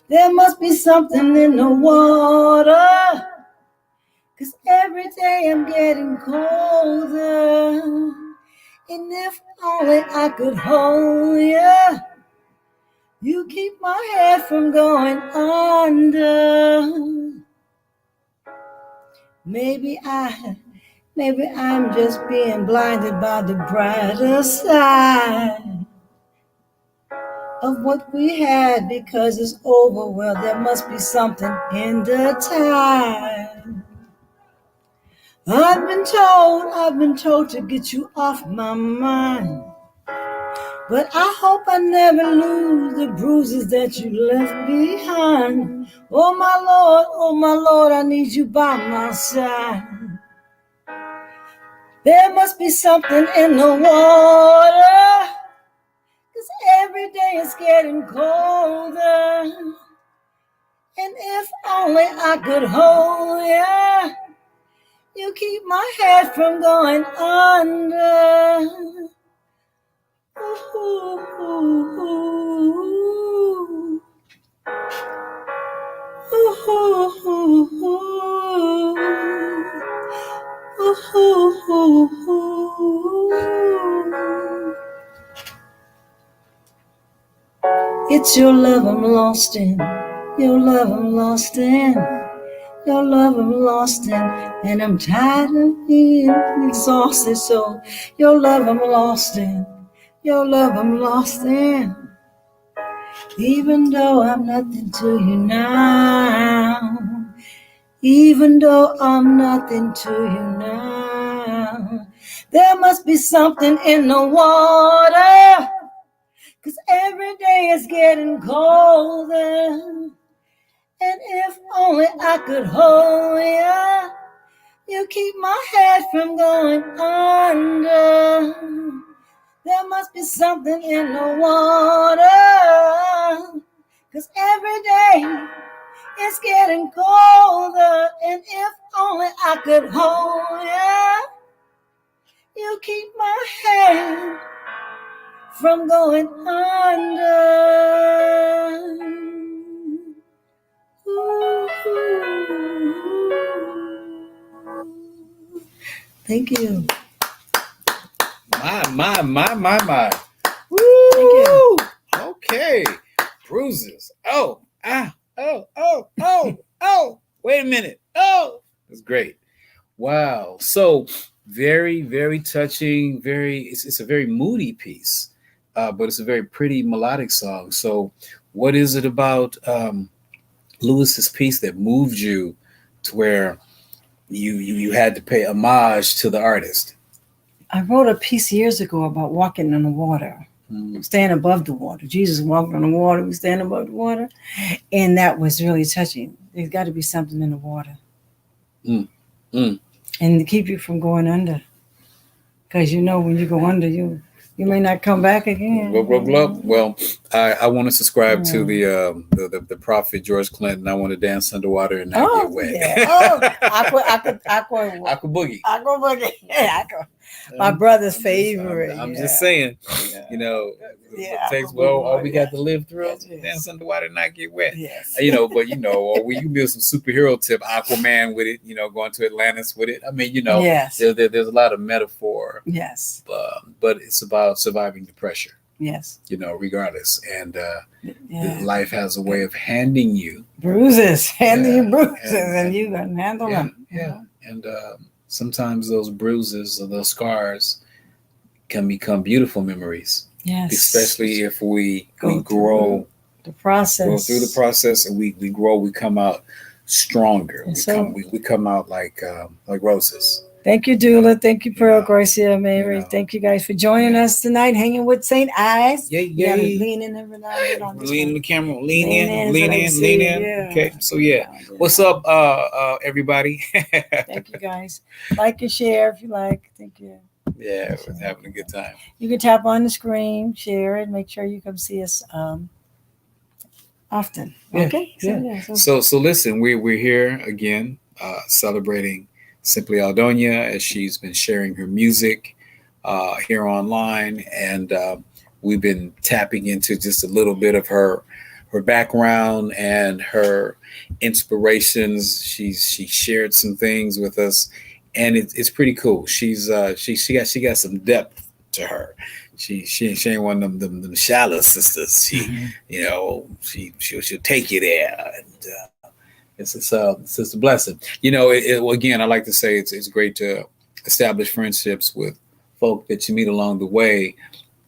[SPEAKER 1] There must be something in the water, 'cause every day I'm getting colder. And if only I could hold you, you keep my head from going under. Maybe I'm just being blinded by the brighter side of what we had, because it's over. Well, there must be something in the tide. I've been told to get you off my mind. But I hope I never lose the bruises that you left behind. Oh my Lord, I need you by my side. There must be something in the water, 'cause every day it's getting colder. And if only I could hold you, you keep my head from going under. Ooh, ooh, ooh, ooh. Ooh, ooh, ooh, ooh. Ooh, ooh, ooh. It's your love I'm lost in, your love I'm lost in, your love I'm lost in, and I'm tired of being exhausted. So your love I'm lost in, your love I'm lost in, even though I'm nothing to you now, even though I'm nothing to you now. There must be something in the water, 'cause every day it's getting colder. And if only I could hold you, You keep my head from going under. There must be something in the water. 'Cause every day it's getting colder. And if only I could hold you, you keep my head from going under. Ooh. Thank you.
[SPEAKER 2] My. Woo!
[SPEAKER 1] Thank you.
[SPEAKER 2] Okay. Bruises. Oh. Wait a minute. Oh. That's great. Wow. So very, very touching. It's a very moody piece, but it's a very pretty melodic song. So what is it about Lewis's piece that moved you to where you had to pay homage to the artist?
[SPEAKER 1] I wrote a piece years ago about walking on the water, staying above the water. Jesus walked on the water, we stand above the water. And that was really touching. There's got to be something in the water. And to keep you from going under. Because you know when you go under, you may not come back again.
[SPEAKER 2] Well, I want to subscribe to the prophet George Clinton. I want to dance underwater and not get wet.
[SPEAKER 1] Yeah. Aqua
[SPEAKER 2] boogie.
[SPEAKER 1] Aqua boogie. Yeah, my brother's favorite.
[SPEAKER 2] I'm just saying, you know, it takes all we got to live through. Dance underwater and not get wet.
[SPEAKER 1] Yes.
[SPEAKER 2] You know, but or we can build some superhero tip, Aquaman with it. You know, going to Atlantis with it. I mean,
[SPEAKER 1] yes.
[SPEAKER 2] There's a lot of metaphor.
[SPEAKER 1] Yes.
[SPEAKER 2] But it's about surviving the pressure.
[SPEAKER 1] Yes.
[SPEAKER 2] Regardless, and life has a way of handing you
[SPEAKER 1] bruises, and you can handle them.
[SPEAKER 2] Yeah, and sometimes those bruises or those scars can become beautiful memories.
[SPEAKER 1] Yes,
[SPEAKER 2] especially if we grow
[SPEAKER 1] the process.
[SPEAKER 2] Go through the process, and we grow. We come out stronger. We come out like roses.
[SPEAKER 1] Thank you, Dula. Thank you, Pearl, Gracia, Mary. Thank you guys for joining us tonight, hanging with St. Eyes.
[SPEAKER 2] Yeah.
[SPEAKER 1] Lean in every now and then on this
[SPEAKER 2] Lean in the camera. Lean in.
[SPEAKER 1] Yeah.
[SPEAKER 2] Okay. So what's up, everybody?
[SPEAKER 1] Thank you, guys. Like and share if you like. Thank you.
[SPEAKER 2] Yeah, we're having a good time.
[SPEAKER 1] You can tap on the screen, share it, make sure you come see us often. Okay.
[SPEAKER 2] Yeah. So listen, we're here again, celebrating Simply Aldonia, as she's been sharing her music here online, and we've been tapping into just a little bit of her background and her inspirations. She shared some things with us, and it's pretty cool. She got some depth to her. She ain't one of them shallow sisters. She'll take you there, and it's a blessing. Again, I like to say it's great to establish friendships with folk that you meet along the way,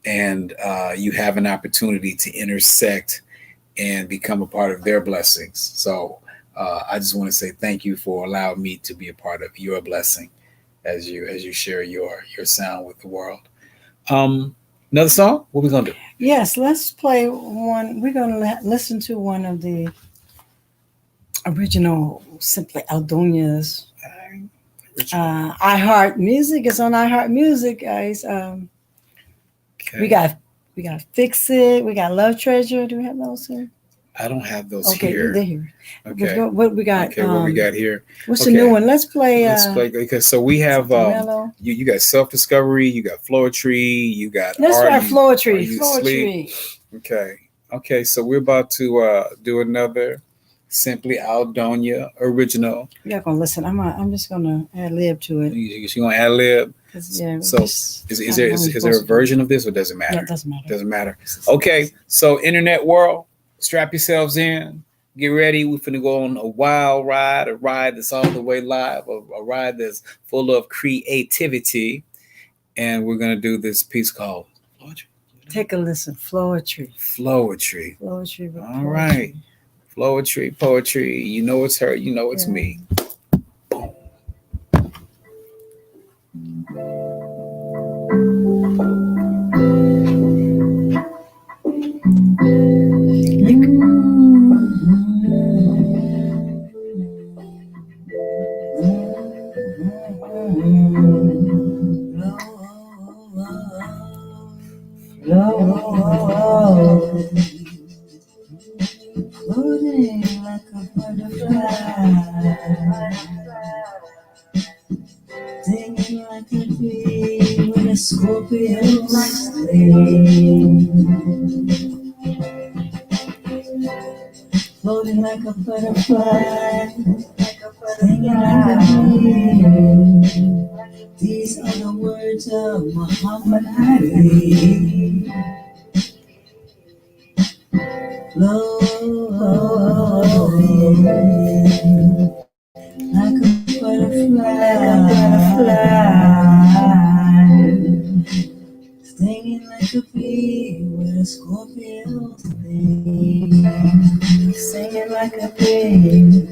[SPEAKER 2] and you have an opportunity to intersect and become a part of their blessings. So I just want to say thank you for allowing me to be a part of your blessing as you share your sound with the world. Another song? What are we gonna do?
[SPEAKER 1] Yes, let's play one. We're gonna listen to one of the original Simply Aldonia's. iHeart Music is on iHeart Music, guys. Okay. We got Fix It. We got Love Treasure. Do we have those here?
[SPEAKER 2] I don't have those
[SPEAKER 1] here. Okay, they're here.
[SPEAKER 2] Okay.
[SPEAKER 1] What we got?
[SPEAKER 2] Okay, what we got here?
[SPEAKER 1] What's the new one? Let's play.
[SPEAKER 2] Because so we have you got Self Discovery, you got Floetry, you got.
[SPEAKER 1] Let's try Floetry.
[SPEAKER 2] Okay. So we're about to do another Simply Aldonia original.
[SPEAKER 1] You're gonna listen. I'm just gonna ad lib to it.
[SPEAKER 2] You gonna ad lib?
[SPEAKER 1] Yeah.
[SPEAKER 2] So is there a version of this, or does it matter?
[SPEAKER 1] No, it doesn't matter.
[SPEAKER 2] Doesn't matter. Okay. So internet world, strap yourselves in. Get ready. We're finna go on a wild ride, a ride that's all the way live, a ride that's full of creativity, and we're gonna do this piece called Floetry.
[SPEAKER 1] Take a listen. Floetry.
[SPEAKER 2] All right. Floetry, poetry. You know it's her. You know it's me. Boom.
[SPEAKER 4] floating like a butterfly, singing like a bee with a Scorpio sting. Floating like a butterfly, singing like a bee. These are the words of Muhammad Ali. Floating like a butterfly, stinging like a bee with a Scorpio sting. Singing like a bee.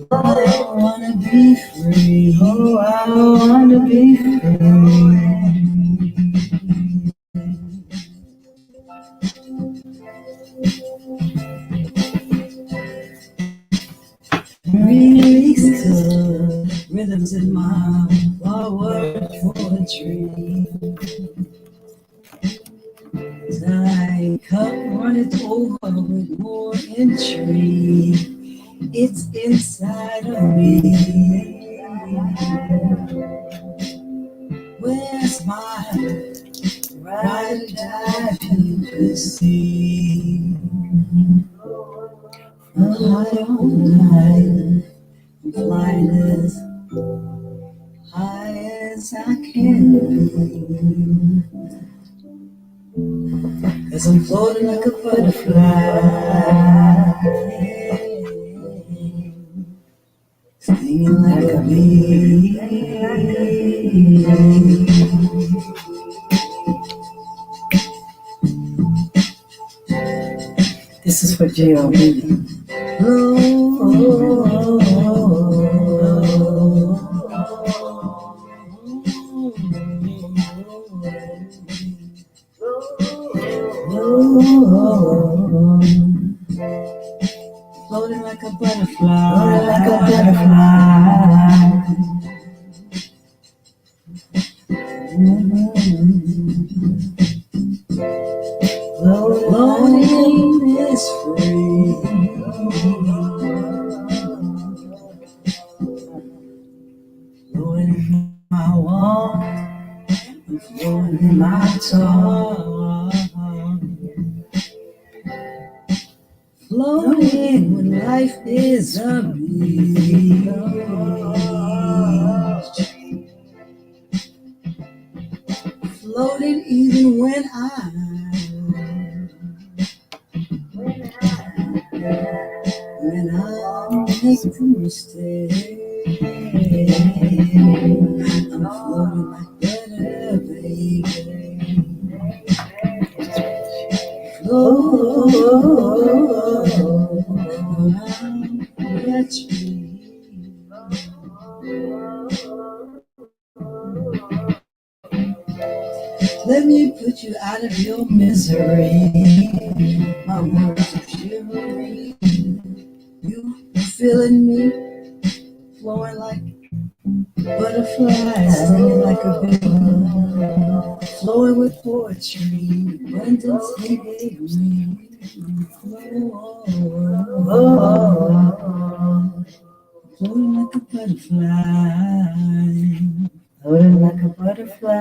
[SPEAKER 4] Oh, I wanna be free. Oh, I wanna be free. Release the rhythms in my forward poetry. My cup runneth over with more intrigue. It's inside of me. Where's my ride or die fantasy? High on high, I'm flying as high as I can be. 'Cause I'm floating like a butterfly, stinging like a bee. This is for G.O.B. Floating like a butterfly, like a butterfly. Floating is free. Floating in my walk, floating in my talk. Floating when life is a beach. Floating even when I make the mistake. I'm floating like butter, baby. Float around that tree. Let me put you out of your misery. My words are chivalry. You feeling me? Flowing like butterflies, singing like a bee. Flowing with poetry, abundance he gave me. Floating like a butterfly, floating like a butterfly,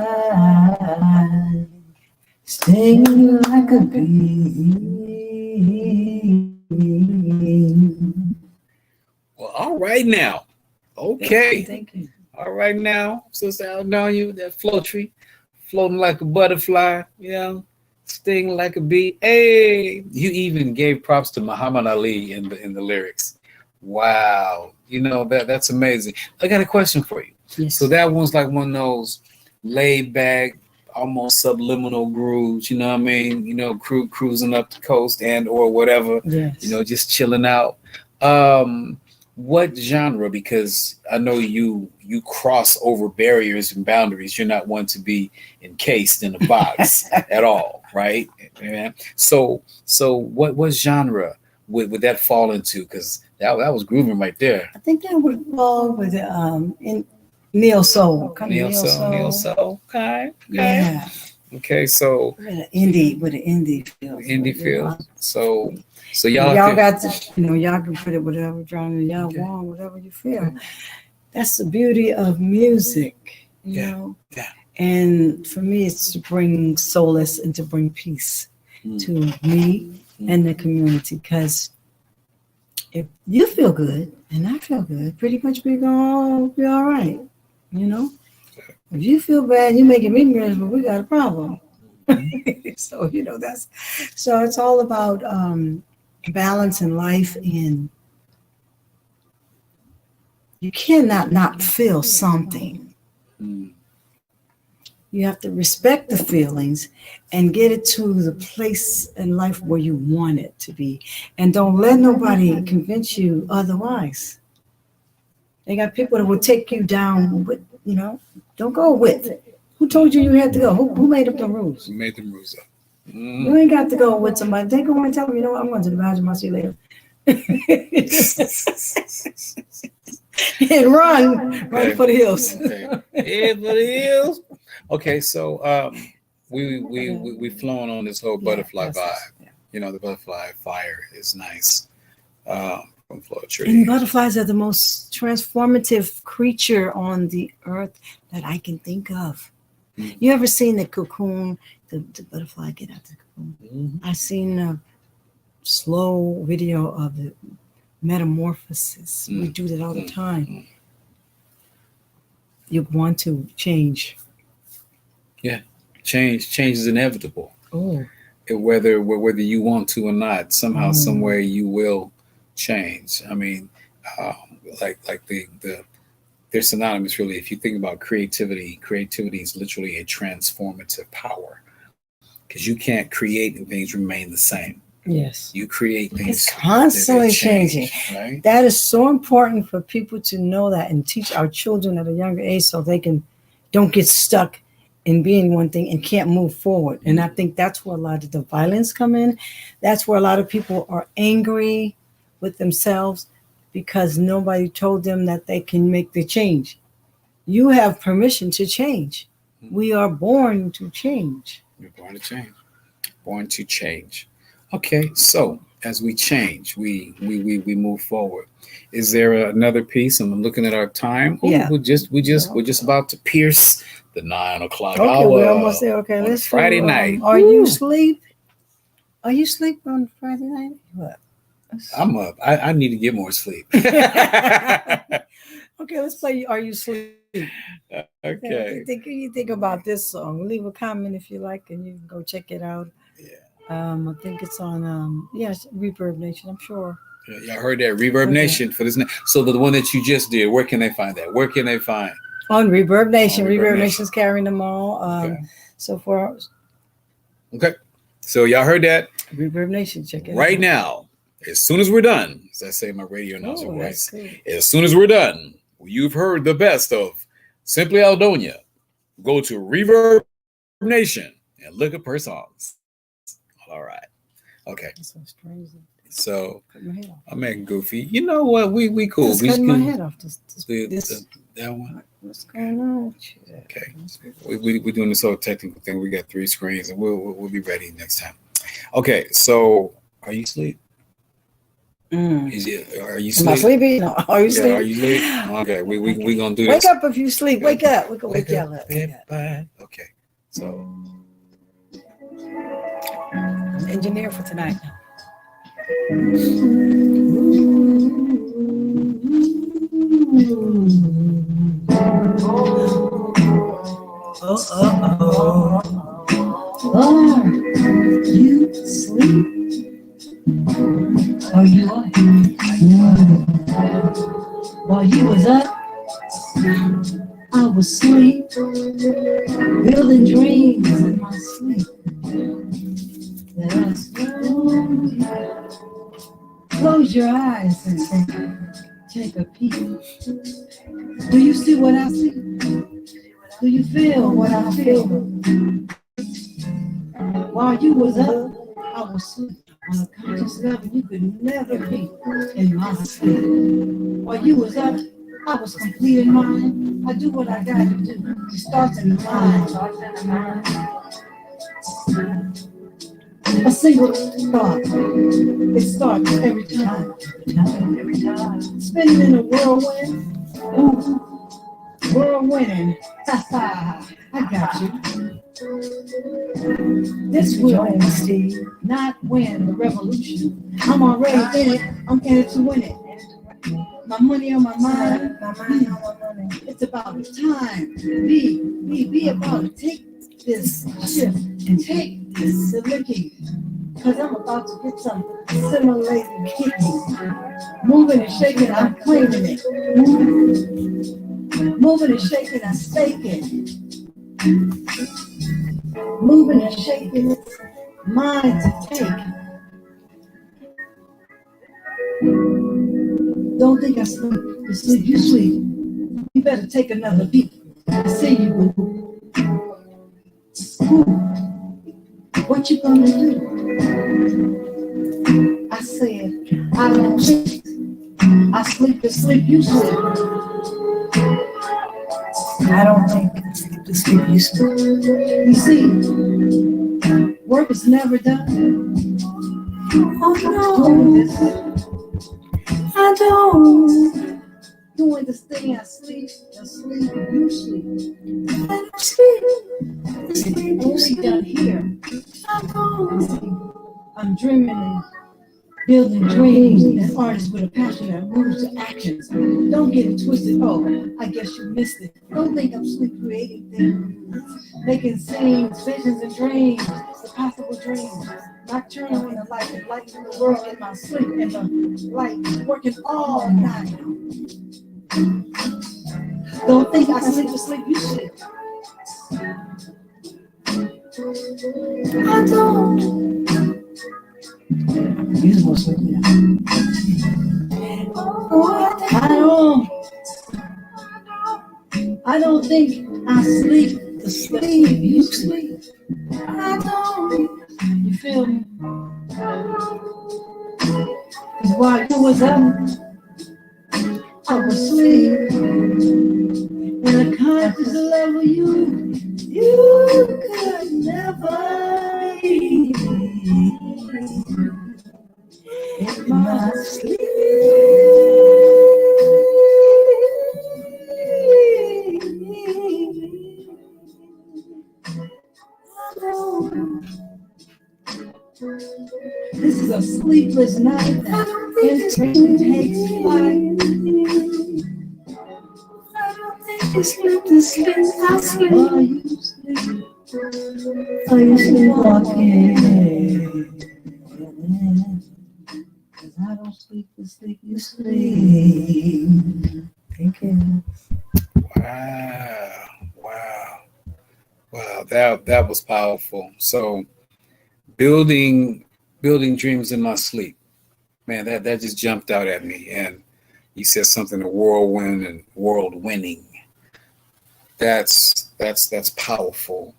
[SPEAKER 4] stinging like a bee.
[SPEAKER 2] Well, all right now. Okay.
[SPEAKER 1] Thank you.
[SPEAKER 2] All right now, Sister Aldonia, that floatry, floating like a butterfly, sting like a bee. Hey, you even gave props to Muhammad Ali in the lyrics. Wow, that's amazing. I got a question for you.
[SPEAKER 1] Yes.
[SPEAKER 2] So that one's like one of those laid back, almost subliminal grooves. You know what I mean? Cruising up the coast and or whatever.
[SPEAKER 1] Yes.
[SPEAKER 2] Just chilling out. What genre? Because I know you cross over barriers and boundaries. You're not one to be encased in a box at all, right? Yeah. So what genre would that fall into? Because that was grooving right there.
[SPEAKER 1] I think that would fall with in neo soul, kind of
[SPEAKER 2] Neo soul. Okay.
[SPEAKER 1] Yeah.
[SPEAKER 2] Okay, so
[SPEAKER 1] With an indie feel.
[SPEAKER 2] indie feel. So
[SPEAKER 1] Y'all
[SPEAKER 2] y'all
[SPEAKER 1] got to, y'all can put it whatever genre y'all
[SPEAKER 2] Okay.
[SPEAKER 1] want, whatever you feel. That's the beauty of music,
[SPEAKER 2] Yeah.
[SPEAKER 1] know.
[SPEAKER 2] Yeah.
[SPEAKER 1] And for me, it's to bring solace and to bring peace
[SPEAKER 2] Mm.
[SPEAKER 1] to me and the community. Because if you feel good and I feel good, pretty much we're gonna be all right. You know, if you feel bad, you're making me miserable. We got a problem. So that's so it's all about balance in life, and you cannot not feel something.
[SPEAKER 2] Mm.
[SPEAKER 1] You have to respect the feelings and get it to the place in life where you want it to be. And don't let nobody convince you otherwise. They got people that will take you down with, don't go with it. Who told you you had to go? Who made up the rules?
[SPEAKER 2] You made them rules up.
[SPEAKER 1] You ain't got to go with somebody. They go and tell them, I'm going to the bathroom. I'll see you later. And run for the hills.
[SPEAKER 2] Okay. Yeah, for the hills. Okay, so we've flown on this whole butterfly vibe.
[SPEAKER 1] Yeah.
[SPEAKER 2] The butterfly fire is nice. From Floyd Tree.
[SPEAKER 1] And butterflies are the most transformative creature on the earth that I can think of.
[SPEAKER 2] Mm.
[SPEAKER 1] You ever seen the cocoon, the butterfly get out the cocoon?
[SPEAKER 2] Mm-hmm.
[SPEAKER 1] I've seen a slow video of the metamorphosis. We do that all the time. You want to change.
[SPEAKER 2] Yeah, change is inevitable.
[SPEAKER 1] Oh.
[SPEAKER 2] Whether you want to or not, somehow, some way, you will change. I mean, like they're synonymous, really. If you think about creativity is literally a transformative power, because you can't create and things remain the same.
[SPEAKER 1] Yes.
[SPEAKER 2] You create things.
[SPEAKER 1] It's constantly changing.
[SPEAKER 2] Right?
[SPEAKER 1] That is so important for people to know that and teach our children at a younger age so they don't get stuck in being one thing and can't move forward. And I think that's where a lot of the violence come in. That's where a lot of people are angry with themselves because nobody told them that they can make the change. You have permission to change. We are born to change.
[SPEAKER 2] We're born to change. Born to change. Okay, so as we change, we move forward. Is there another piece? I'm looking at our time. Oh,
[SPEAKER 1] Yeah.
[SPEAKER 2] we're just about to pierce the 9 o'clock
[SPEAKER 1] Okay,
[SPEAKER 2] hour.
[SPEAKER 1] we're almost there. Okay,
[SPEAKER 2] on
[SPEAKER 1] let's
[SPEAKER 2] Friday
[SPEAKER 1] do,
[SPEAKER 2] night.
[SPEAKER 1] Are you asleep? Are you asleep on Friday night? What?
[SPEAKER 2] I'm up. I need to get more sleep.
[SPEAKER 1] Okay, let's play Are You Asleep?
[SPEAKER 2] Okay.
[SPEAKER 1] You think about this song. Leave a comment if you like, and you can go check it out.
[SPEAKER 2] Yeah.
[SPEAKER 1] I think it's on Reverb Nation, I'm sure.
[SPEAKER 2] Yeah, I heard that Reverb Nation for this. So the one that you just did, where can they find that? Where can they find?
[SPEAKER 1] On Reverb Nation.
[SPEAKER 2] On Reverb
[SPEAKER 1] Reverb
[SPEAKER 2] Nation.
[SPEAKER 1] Nation's carrying them all.
[SPEAKER 2] Okay.
[SPEAKER 1] So for
[SPEAKER 2] Okay. So y'all heard that
[SPEAKER 1] Reverb Nation, check it out.
[SPEAKER 2] right now. As soon as we're done, as I say in my radio announcer
[SPEAKER 1] that's
[SPEAKER 2] voice,
[SPEAKER 1] good.
[SPEAKER 2] as soon as we're done, you've heard the best of Simply Aldonia. Go to Reverb Nation and look up her songs. All right. Okay.
[SPEAKER 1] That's so strange.
[SPEAKER 2] So
[SPEAKER 1] Cut my head off.
[SPEAKER 2] I'm acting goofy. You know what? We cool.
[SPEAKER 1] Just
[SPEAKER 2] We
[SPEAKER 1] cutting my
[SPEAKER 2] cool.
[SPEAKER 1] head off.
[SPEAKER 2] That one.
[SPEAKER 1] What's going on with you?
[SPEAKER 2] Okay. We're doing this whole technical thing. We got 3 screens, and we'll be ready next time. Okay. So are you asleep? Are you
[SPEAKER 1] Am I
[SPEAKER 2] asleep?
[SPEAKER 1] sleepy? No. Are you
[SPEAKER 2] Yeah,
[SPEAKER 1] sleepy?
[SPEAKER 2] are you asleep? Okay. We gonna do
[SPEAKER 1] Wake
[SPEAKER 2] this.
[SPEAKER 1] up if you sleep. Wake up. We can wake you up.
[SPEAKER 2] Everybody. Okay. So.
[SPEAKER 1] I'm engineer for tonight. Are you asleep? Are you up? While you was up, I was asleep, building dreams in my sleep. That's close your eyes and take a peek. Do you see what I see? Do you feel what I feel? While you was up, I was asleep. On a conscious level, you could never be in my sleep. While you was up, I was complete in mind. I do what I got to do. It starts in the mind.
[SPEAKER 4] A single thought. It starts every time.
[SPEAKER 1] Every time.
[SPEAKER 4] Spinning in a whirlwind. Ooh, whirlwind. Ha ha. I got you. This will
[SPEAKER 1] Steve.
[SPEAKER 4] not win the revolution. I'm already in it. I'm in it to win it. My money on my mind.
[SPEAKER 1] My mind on my money.
[SPEAKER 4] It's about time. Be about it. Take this shift and take this licking. Cause I'm about to get some assimilated kicking. Moving and shaking, I'm claiming it. Moving and shaking, I stake it. Moving and shaking, it's mine to take. Don't think I sleep. You sleep, you sleep. You better take another beat. I see you, boo. What you gonna do? I said, I don't sleep. I sleep to sleep, you sleep.
[SPEAKER 1] I don't think sleep to sleep you sleep.
[SPEAKER 4] You see, work is never done.
[SPEAKER 1] Oh
[SPEAKER 4] Doing
[SPEAKER 1] no,
[SPEAKER 4] this,
[SPEAKER 1] I don't.
[SPEAKER 4] doing this thing, I sleep, you sleep.
[SPEAKER 1] I don't sleep. Sleep you
[SPEAKER 4] Only
[SPEAKER 1] sleep.
[SPEAKER 4] done here.
[SPEAKER 1] I don't.
[SPEAKER 4] See, I'm dreaming and building dreams, an artist with a passion that moves to actions. Don't get it twisted. Oh, I guess you missed it. Don't think I'm sleep creating things, making scenes, visions, and dreams, the possible dreams. Nocturnal in the light, enlightening the world in my sleep, and the light working all night. Don't think I sleep to sleep, you sleep.
[SPEAKER 1] I don't.
[SPEAKER 4] You're supposed to sleep now. I don't think I sleep to sleep, you sleep.
[SPEAKER 1] I don't.
[SPEAKER 4] You feel me? Cause while you was up, I was asleep. And the conscious love of you could never leave in my sleep. This is a sleepless night that inspiration takes flight.
[SPEAKER 1] I don't think you sleep to sleep. I sleep.
[SPEAKER 4] While you sleep,
[SPEAKER 1] Are you sleepwalking?
[SPEAKER 4] cause I don't sleep to sleep, you sleep.
[SPEAKER 1] Thank you.
[SPEAKER 2] Wow. That was powerful. So building dreams in my sleep, man, that just jumped out at me. And you said something, a whirlwind and world winning. That's powerful.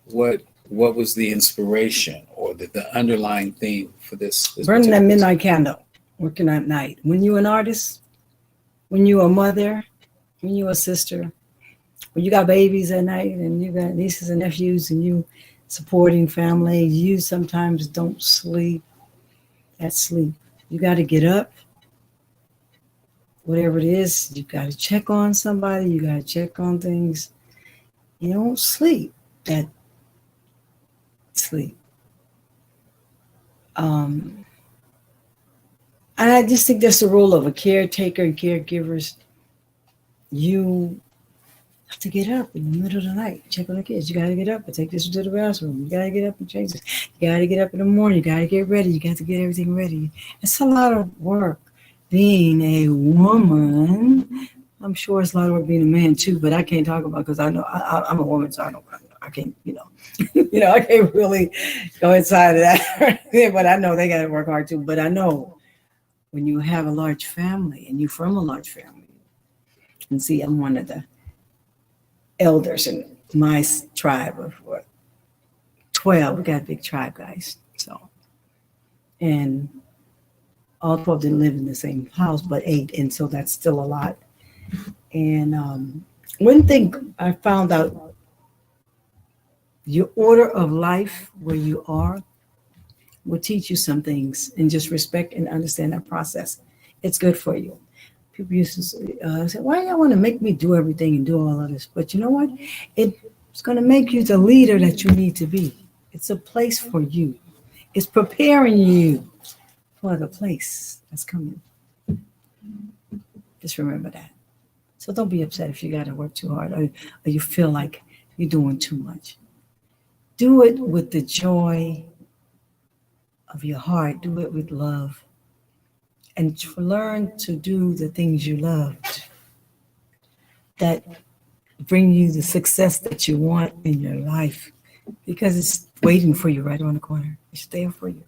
[SPEAKER 2] What was the inspiration or the underlying theme for this
[SPEAKER 1] Burning that
[SPEAKER 2] particular-
[SPEAKER 1] midnight candle, working at night. When you're an artist, when you're a mother, when you're a sister, when you got babies at night and you got nieces and nephews and you supporting family, you sometimes don't sleep at sleep. You got to get up. Whatever it is, you got to check on somebody. You got to check on things. You don't sleep at sleep. And I just think that's the role of a caretaker and caregivers. You have to get up in the middle of the night, check on the kids. You got to get up and take this to the bathroom. You got to get up and change this. You got to get up in the morning. You got to get ready. You got to get everything ready. It's a lot of work being a woman. I'm sure it's a lot of work being a man too, but I can't talk about because I know I'm a woman, so I can't, I can't really go inside of that. But I know they got to work hard too. But I know when you have a large family and you're from a large family, and see, I'm one of the elders in my tribe of 12. We got a big tribe, guys. So, and all 12 didn't live in the same house, but 8. And so that's still a lot. And one thing I found out, your order of life where you are will teach you some things, and just respect and understand that process. It's good for you. People used to say, why do y'all want to make me do everything and do all of this? But you know what? It's going to make you the leader that you need to be. It's a place for you. It's preparing you for the place that's coming. Just remember that. So don't be upset if you got to work too hard, or you feel like you're doing too much. Do it with the joy of your heart. Do it with love. And learn to do the things you love that bring you the success that you want in your life, because it's waiting for you right around the corner. It's there for you.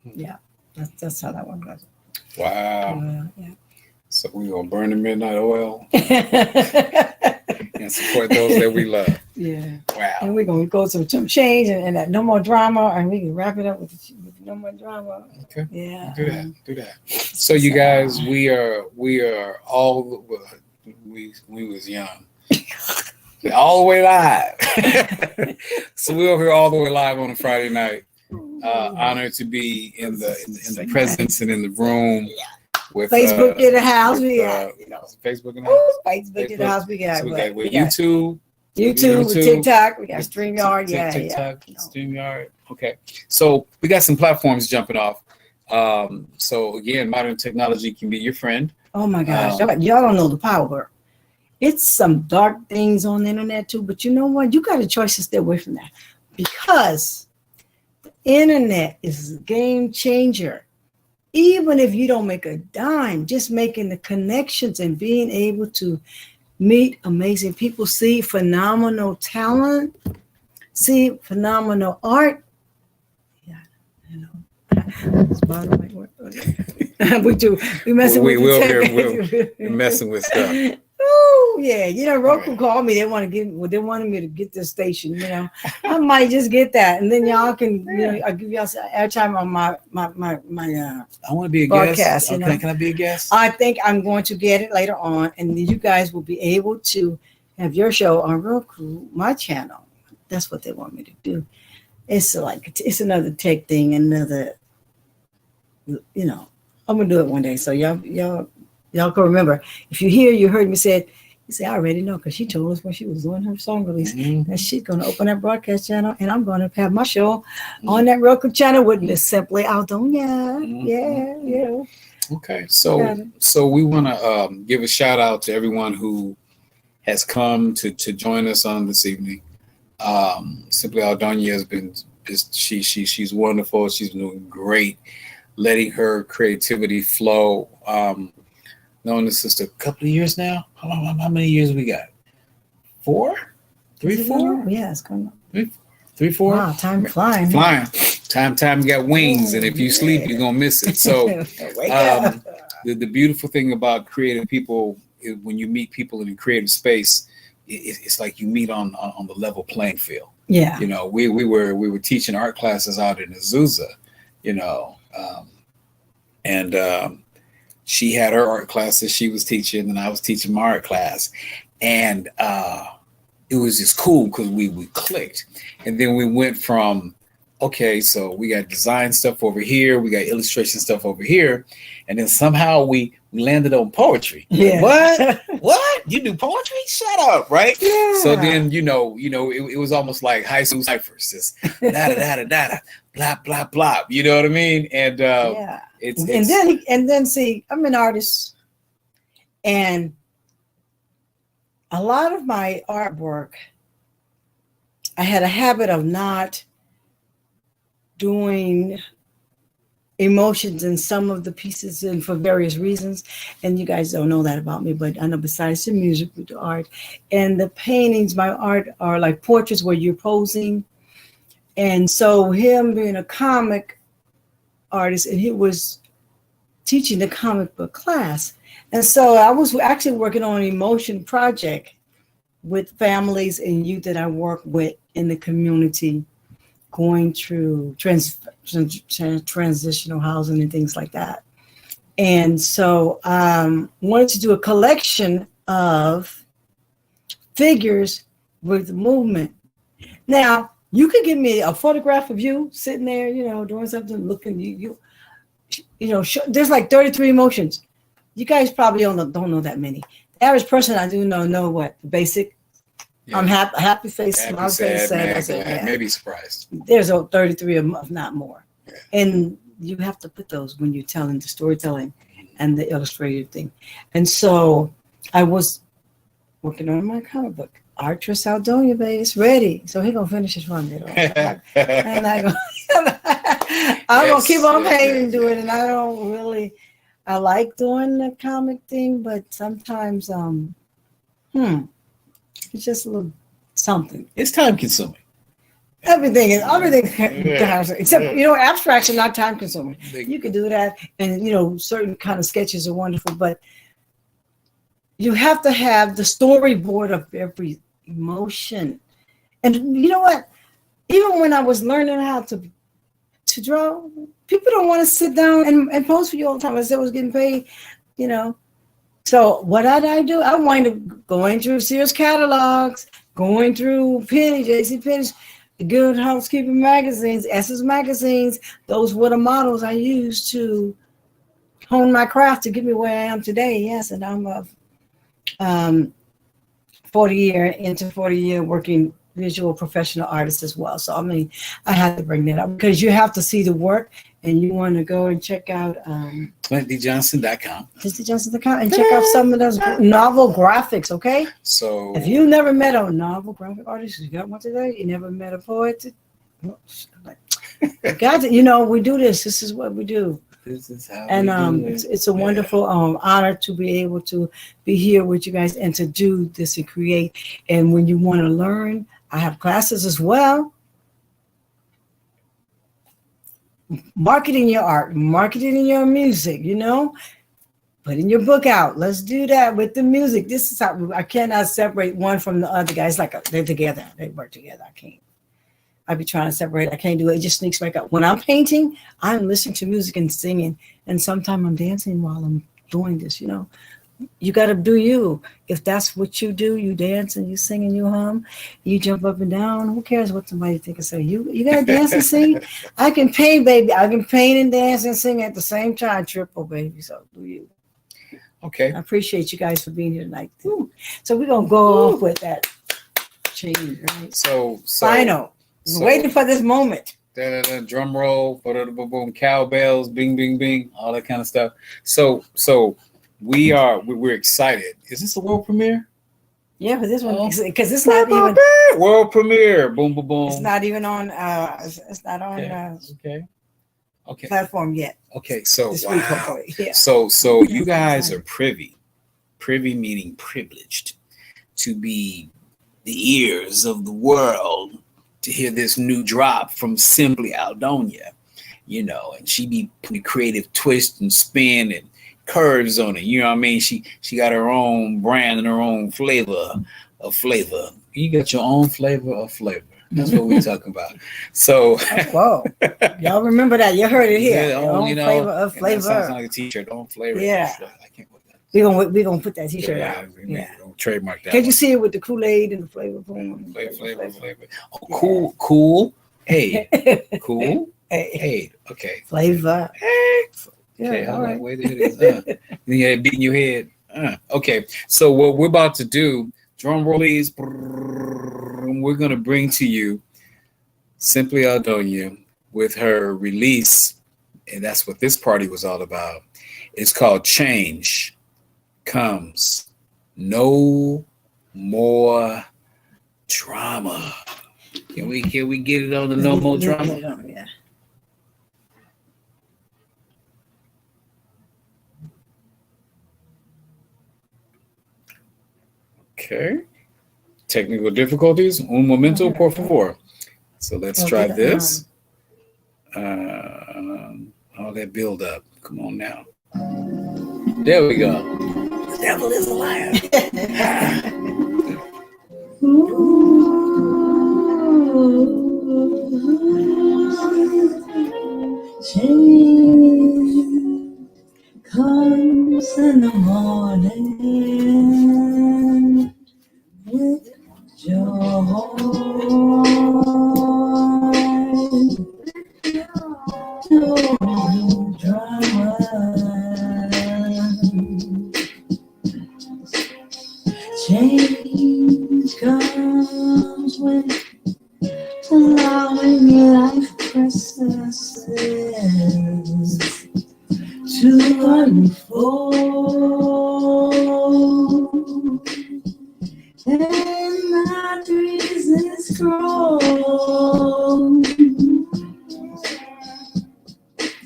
[SPEAKER 1] Yeah, that's how that one goes.
[SPEAKER 2] Wow.
[SPEAKER 1] Yeah.
[SPEAKER 2] So we're going to burn the midnight oil and support those that we love.
[SPEAKER 1] Yeah.
[SPEAKER 2] Wow.
[SPEAKER 1] And we're going to go to some change and that no more drama, and we can wrap it up with no more drama.
[SPEAKER 2] Okay.
[SPEAKER 1] Yeah.
[SPEAKER 2] Do that. So you guys, we are all, we was young. All the way live. So we're over here all the way live on a Friday night. Honored to be in the presence and in the room with
[SPEAKER 1] Facebook in the house. We got
[SPEAKER 2] Facebook in the house.
[SPEAKER 1] Facebook in the house. We got,
[SPEAKER 2] so we got YouTube.
[SPEAKER 1] YouTube, TikTok. We got StreamYard.
[SPEAKER 2] TikTok, StreamYard. Okay. So we got some platforms jumping off. So again, modern technology can be your friend.
[SPEAKER 1] Oh my gosh, y'all don't know the power. It's some dark things on the internet too, but you know what? You got a choice to stay away from that, because the internet is a game changer. Even if you don't make a dime, just making the connections and being able to meet amazing people, see phenomenal talent, see phenomenal art. Yeah, you know. This bottom might work. We do. We messing with
[SPEAKER 2] we're messing with stuff.
[SPEAKER 1] Oh yeah, you know, Roku called me. They wanted me to get this station. You know, I might just get that, and then y'all can, you know, I'll give y'all some airtime on my
[SPEAKER 2] I want to be a
[SPEAKER 1] broadcast.
[SPEAKER 2] guest.
[SPEAKER 1] You know?
[SPEAKER 2] Can I be a guest?
[SPEAKER 1] I think I'm going to get it later on, and you guys will be able to have your show on Roku, my channel. That's what they want me to do. It's like it's another tech thing, another, you know. I'm gonna do it one day, so y'all can remember. If you heard me say it, you say, I already know, because she told us when she was doing her song release that she's gonna open that broadcast channel, and I'm gonna have my show on that Roku channel with Miss Simply Aldonia. Yeah.
[SPEAKER 2] Okay, so we want to give a shout out to everyone who has come to join us on this evening. Simply Aldonia has been she's wonderful. She's been doing great, letting her creativity flow. Known this sister a couple of years now. How many years we got? 4? 3, 4?
[SPEAKER 1] Yeah, it's coming up.
[SPEAKER 2] 3, 4.
[SPEAKER 1] Wow, time flying.
[SPEAKER 2] Time got wings, and if you sleep, you're gonna miss it. So the beautiful thing about creative people is when you meet people in a creative space, it's like you meet on the level playing field.
[SPEAKER 1] Yeah.
[SPEAKER 2] You know, we were teaching art classes out in Azusa, you know, and she had her art classes she was teaching, and I was teaching my art class, and it was just cool because we clicked, and then we went from, okay, so we got design stuff over here, we got illustration stuff over here, and then somehow we landed on poetry.
[SPEAKER 1] Yeah.
[SPEAKER 2] What? You do poetry? Shut up, right?
[SPEAKER 1] Yeah.
[SPEAKER 2] So then it was almost like high school ciphers, just da da da da blah blah blah. You know what I mean? And
[SPEAKER 1] and then see, I'm an artist, and a lot of my artwork, I had a habit of not doing emotions in some of the pieces, and for various reasons. And you guys don't know that about me, but I know besides the music, with the art and the paintings, my art are like portraits where you're posing. And so him being a comic artist, and he was teaching the comic book class. And so I was actually working on an emotion project with families and youth that I work with in the community, going through transitional housing and things like that. And so wanted to do a collection of figures with movement. Now, You could give me a photograph of you sitting there, doing something, looking. There's like 33 emotions. You guys probably don't know that many. The average person I do know what the basic.
[SPEAKER 2] Yeah.
[SPEAKER 1] I'm happy face,
[SPEAKER 2] Happy,
[SPEAKER 1] smile face, sad.
[SPEAKER 2] mad, maybe surprised.
[SPEAKER 1] There's 33 if not more,
[SPEAKER 2] Yeah.
[SPEAKER 1] and you have to put those when you're telling the storytelling and the illustrated thing. And so I was working on my comic book. Artress Aldonia, baby, it's ready. So he gonna finish his run. And I'm gonna keep on painting and do it. And I like doing the comic thing, but sometimes it's just a little something.
[SPEAKER 2] It's time consuming.
[SPEAKER 1] Everything except abstraction, not time consuming. You can do that, and certain kind of sketches are wonderful, but you have to have the storyboard of every emotion. And you know what? Even when I was learning how to draw, people don't want to sit down and pose for you all the time. I said I was getting paid, So what did I do? I wound up going through Sears catalogs, going through J.C. Penney's, the Good Housekeeping magazines, Essence magazines. Those were the models I used to hone my craft to get me where I am today. Yes, and I'm a 40-year working visual professional artist as well. So I had to bring that up because you have to see the work, and you want to go and check out
[SPEAKER 2] ClintDJohnson.com.
[SPEAKER 1] ClintDJohnson.com and check out some of those novel graphics. Okay.
[SPEAKER 2] So
[SPEAKER 1] if you never met a novel graphic artist, you got one today. You never met a poet. Guys, we do this. This is what we do.
[SPEAKER 2] This is how
[SPEAKER 1] and
[SPEAKER 2] we do it.
[SPEAKER 1] It's a wonderful honor to be able to be here with you guys and to do this and create. And when you want to learn, I have classes as well. Marketing your art, marketing your music, putting your book out. Let's do that with the music. This is how I cannot separate one from the other guys. Like they're together. They work together. I can't. I be trying to separate. I can't do it. It just sneaks back up. When I'm painting, I'm listening to music and singing. And sometimes I'm dancing while I'm doing this, You got to do you. If that's what you do, you dance and you sing and you hum, you jump up and down. Who cares what somebody think and say? You got to dance and sing. I can paint, baby. I can paint and dance and sing at the same time. Triple, baby. So do you.
[SPEAKER 2] Okay.
[SPEAKER 1] I appreciate you guys for being here tonight. So we're going to go off with that change, right?
[SPEAKER 2] So
[SPEAKER 1] final. Waiting for this moment.
[SPEAKER 2] Drum roll, boom, boom, cowbells, bing, bing, bing, all that kind of stuff. So we're excited. Is this a world premiere?
[SPEAKER 1] Yeah, for this one, because it's not even
[SPEAKER 2] world premiere. Boom, boom, boom.
[SPEAKER 1] It's not even on. It's not on. Okay. Platform yet.
[SPEAKER 2] Okay, so
[SPEAKER 1] this
[SPEAKER 2] wow.
[SPEAKER 1] week, hopefully. Yeah.
[SPEAKER 2] So you guys are privy meaning privileged, to be the ears of the world to hear this new drop from Simply Aldonia, and she be putting creative twist and spin and curves on it. You know what I mean? She got her own brand and her own flavor of flavor. You got your own flavor of flavor. That's what we're talking about. So,
[SPEAKER 1] whoa, y'all remember that? You heard it here.
[SPEAKER 2] Yeah,
[SPEAKER 1] own flavor of flavor.
[SPEAKER 2] That sounds like a T-shirt. Own flavor.
[SPEAKER 1] Yeah.
[SPEAKER 2] I can't put that.
[SPEAKER 1] We're gonna put that T-shirt out.
[SPEAKER 2] We're gonna trademark that.
[SPEAKER 1] Can't you see it with the Kool-Aid and the flavor?
[SPEAKER 2] Flavor. Oh, cool. Hey, cool. Hey. Okay.
[SPEAKER 1] Flavor.
[SPEAKER 2] Hey.
[SPEAKER 1] Yeah,
[SPEAKER 2] okay,
[SPEAKER 1] all right.
[SPEAKER 2] Wait, it is. You beating your head. Okay, so what we're about to do, drum roll please. We're gonna bring to you Simply Aldonia with her release, and that's what this party was all about. It's called Change Comes No More Drama. Can we get it on the No More Drama?
[SPEAKER 1] Yeah.
[SPEAKER 2] Okay. Technical difficulties. Un momento, por favor. So let's try this. All that build up. Come on now. There we go. The devil is a liar.
[SPEAKER 4] Change comes in the morning with joy. allowing life processes to unfold, and my dreams grow.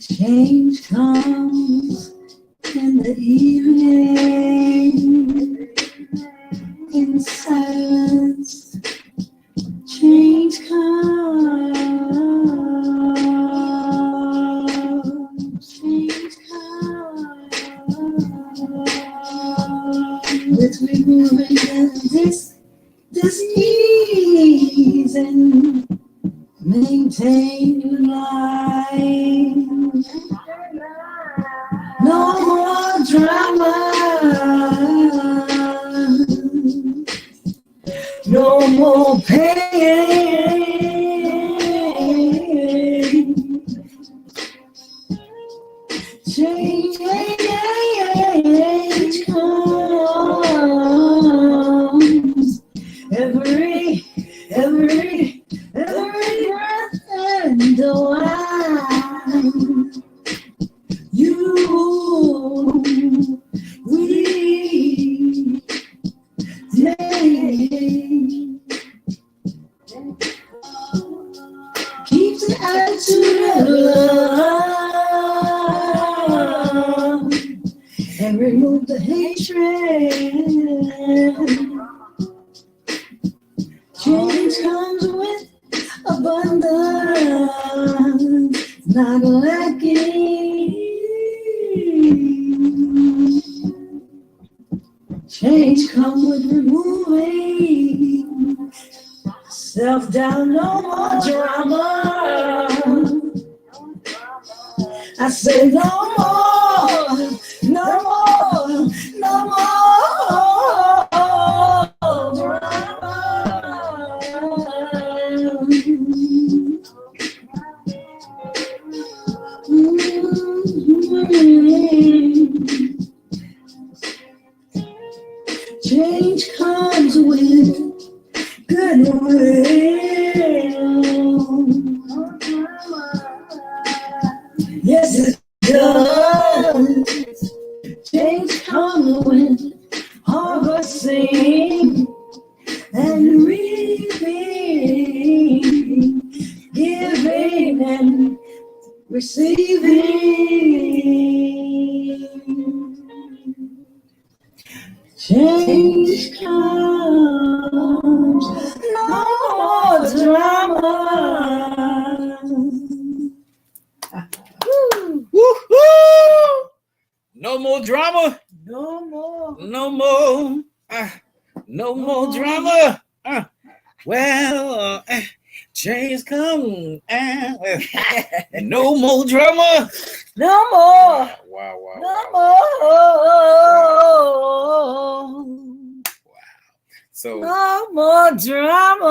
[SPEAKER 4] Change comes in the evening, in silence. Change comes, change comes with removing this ease and maintain life. No more drama, no more pain. Change comes every breath and a while. You, we, keep the attitude of love and remove the hatred. Change comes with abundance, not lacking. Change comes with removing self-doubt, no more drama. I say no more, no more, no more drama. Change comes with goodwill. Yes, it does. Change comes with harvesting and reaping, giving and receiving. Change comes, no more drama.
[SPEAKER 2] Woo-hoo! No more drama.
[SPEAKER 1] No more.
[SPEAKER 2] No more. No more drama. Change come. No more drama.
[SPEAKER 1] No more.
[SPEAKER 2] Wow.
[SPEAKER 1] No more.
[SPEAKER 2] So
[SPEAKER 1] No more drama.